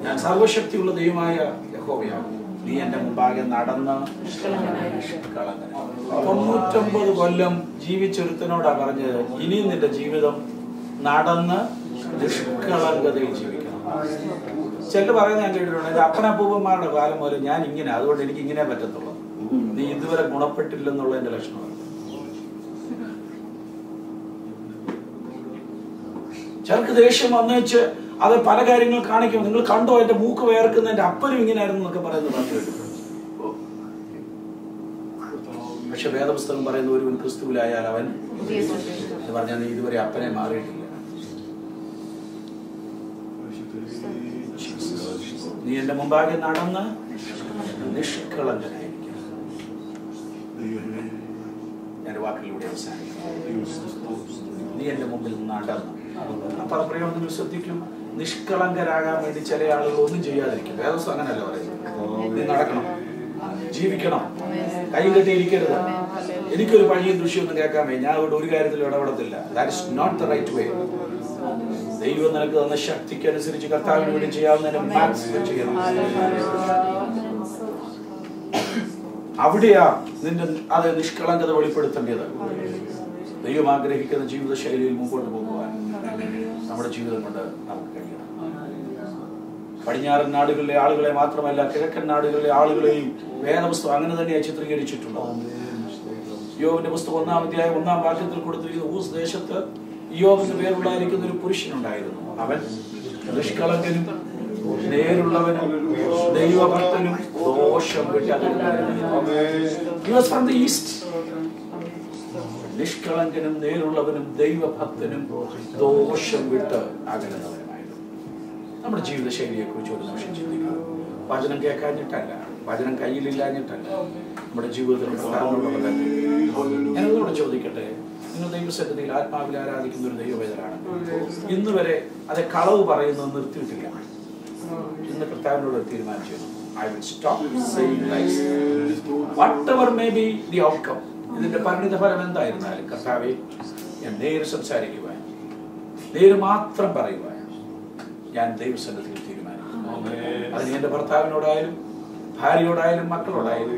ഞാൻ സർവശക്തിയുള്ള ദൈവമായ യഹോവയാണ്, നീ എന്റെ മുമ്പാകെ നടന്ന് നിഷ്കളങ്കനായി. 99 കൊല്ലം ജീവിച്ചൊരുത്തനോടാ പറഞ്ഞത്, ഇനിയും നിന്റെ ജീവിതം നടന്ന് നിഷ്കളങ്കതയിൽ ജീവിക്കണം. ചിലർ പറയുന്നത് ഞാൻ കേട്ടിട്ടുണ്ട്, എന്റെ അപ്പനപ്പൂപ്പന്മാരുടെ കാലം മുതൽ ഞാൻ ഇങ്ങനെ, അതുകൊണ്ട് എനിക്ക് ഇങ്ങനെ പറ്റത്തുള്ളൂ. നീ ഇതുവരെ ഗുണപ്പെട്ടില്ലെന്നുള്ള എന്റെ ലക്ഷണമാണ്. ചിലർക്ക് ദേഷ്യം വന്നേച്ച് അത് പല കാര്യങ്ങൾ കാണിക്കും. നിങ്ങൾ കണ്ടോ എന്റെ മൂക്ക് വേർക്കുന്ന, എന്റെ അപ്പനും ഇങ്ങനെയായിരുന്നു എന്നൊക്കെ പറയുന്നത് പറഞ്ഞു കേട്ടിട്ടുണ്ട്. പക്ഷെ വേദപുസ്തകം പറയുന്ന ഒരുവൻ ക്രിസ്തുവിലായാൽ അവൻ എന്ന് പറഞ്ഞാൽ നീ ഇതുവരെ അപ്പനെ മാറിയിട്ടില്ല. നീ എന്റെ മുമ്പാകെ നടന്ന് നിഷ്കളങ്കനായിരിക്കും. ഞാൻ വാക്കിലൂടെ അവസാനിക്കും. നീ എന്റെ മുമ്പിൽ നടന്ന്. ആ പദപ്രയോഗം നിങ്ങൾ ശ്രദ്ധിക്കും. നിഷ്കളങ്കരാകാൻ വേണ്ടി ചില ആളുകൾ ഒന്നും ചെയ്യാതിരിക്കും. വേദപുസ്തകം അങ്ങനെയല്ല പറയുന്നത്. നീ നടക്കണം, ജീവിക്കണം, കൈ കെട്ടിയിരിക്കരുത്. എനിക്കൊരു പഴിയും ദൃശ്യമൊന്നും കേൾക്കാമേ, ഞാൻ അവിടെ ഒരു കാര്യത്തിലും ഇടപെടത്തില്ല. That is not the right way. ദൈവം നിനക്ക് തന്ന ശക്തിക്ക് അനുസരിച്ച് കർത്താവിന് വേണ്ടി ചെയ്യാവുന്നതിന് മാക്സിമം ചെയ്യണം. അവിടെയാ നിന്റെ അത് നിഷ്കളങ്കത വെളിപ്പെടുത്തേണ്ടത്. ദൈവം ആഗ്രഹിക്കുന്ന ജീവിത ശൈലിയിൽ മുമ്പോട്ട് പോകുവാൻ നമ്മുടെ ജീവിതം കൊണ്ട് നമുക്ക് കഴിയണം. പടിഞ്ഞാറൻ നാടുകളിലെ ആളുകളെ മാത്രമല്ല, കിഴക്കൻ നാടുകളിലെ ആളുകളെയും വേദപുസ്തകം അങ്ങനെ തന്നെയാണ് ചിത്രീകരിച്ചിട്ടുള്ളത്. യോബിന്റെ പുസ്തകം 1-ാം അധ്യായം 1-ാം വാക്യത്തിൽ കൊടുത്തിരിക്കുന്ന ഊസ് ദേശത്ത് യോബിന് പേരുണ്ടായിരിക്കുന്ന ഒരു പുരുഷനുണ്ടായിരുന്നു. അവൻ നിഷ്കളങ്കനും നേരുള്ളവനും ദൈവഭക്തനും ദോഷം ഈസ്റ്റ്. നിഷ്കളങ്കനും നേരുള്ളവനും ദൈവഭക്തനും ദോഷം വിട്ട് അകലുന്നവനുമായിരുന്നു. നമ്മുടെ ജീവിതശൈലിയെ കുറിച്ച് ഒരു നിമിഷം ചിന്തിക്കുക. വചനം കേൾക്കാഞ്ഞിട്ടല്ല, വചനം കയ്യിലില്ലാഞ്ഞിട്ടല്ല, നമ്മുടെ ജീവിതത്തിൽ ഞാനോട് ചോദിക്കട്ടെ, നിങ്ങൾ ദൈവസന്നിധിയിൽ ആത്മാവിൽ ആരാധിക്കുന്ന ഒരു ദൈവവേദനാണ്. ഇന്ന് വരെ അത് കളവ് പറയുന്നത് നിർത്തിയിട്ടില്ല. ഇന്ന് കർത്താവിനോട് തീരുമാനിച്ചു, I will stop saying lies. Whatever may be the outcome. ഇതിന്റെ പരിണിത ഫലം എന്തായിരുന്നാലും കർത്താവെ, ഞാൻ നേര് സംസാരിക്കുവാൻ, നേര് മാത്രം പറയുവാൻ ഞാൻ ദൈവസന്നിധിയിൽ തീരുമാനിക്കുന്നു. അതിന് എന്റെ ഭർത്താവിനോടായാലും ഭാര്യയോടായാലും മക്കളോടായാലും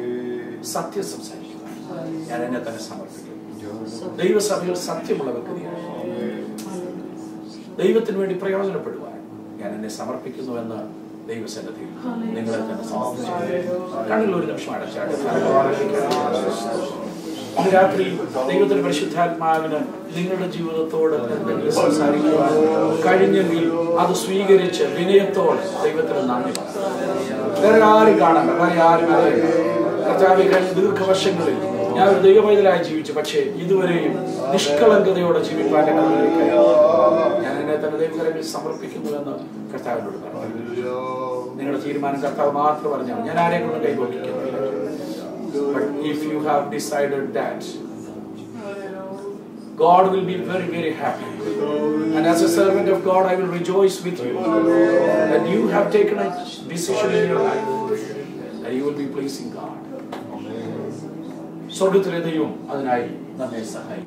സത്യം സംസാരിക്കുവാൻ ഞാൻ എന്നെ തന്നെ സമർപ്പിക്കുന്നു. ദൈവസഭയിൽ സത്യമുള്ള വ്യക്തിയാണ്. ദൈവത്തിന് വേണ്ടി പ്രയോജനപ്പെടുവാൻ ഞാൻ എന്നെ സമർപ്പിക്കുന്നുവെന്ന് ദൈവസന്നിധിയിൽ നിങ്ങളെ തന്നെ സമർപ്പിച്ചു. കണ്ണിൽ ഒരു നിമിഷം അടച്ചാണ്. ഇന്ന് രാത്രി ദൈവത്തിന്റെ പരിശുദ്ധാത്മാവിന് നിങ്ങളുടെ ജീവിതത്തോട് എന്തെങ്കിലും സംസാരിക്കുവാൻ കഴിഞ്ഞെങ്കിൽ അത് സ്വീകരിച്ച് വിനയത്തോടെ ദൈവത്തിന് നന്ദി പറയാം. വേറെ ആരും കാണണ്ട, വേറെ ആരും അറിയില്ല. കർത്താവേ, കഴിഞ്ഞ ദീർഘവർഷങ്ങളിൽ ഞാൻ ഒരു ദൈവപൈതലായി ജീവിച്ചു, പക്ഷേ ഇതുവരെയും നിഷ്കളങ്കതയോടെ ജീവിക്കാൻ ഞാൻ എന്നെ തന്നെ ദൈവകരങ്ങളിൽ സമർപ്പിക്കുന്നുവെന്ന് കർത്താവിനോട് പറഞ്ഞു. നിങ്ങളുടെ തീരുമാനം കർത്താവ് മാത്രം പറഞ്ഞാൽ ഞാൻ ആരെയും കൊണ്ട് കൈകൊണ്ടിരിക്കുന്നില്ല. But if you have decided that, God will be very, very happy. And as a servant of God, I will rejoice with you that you have taken a decision in your life and you will be pleasing God. സ്വർഗ്ഗത്തിലെ ദൈവം അതിനായി നമ്മെ സഹായിക്കും.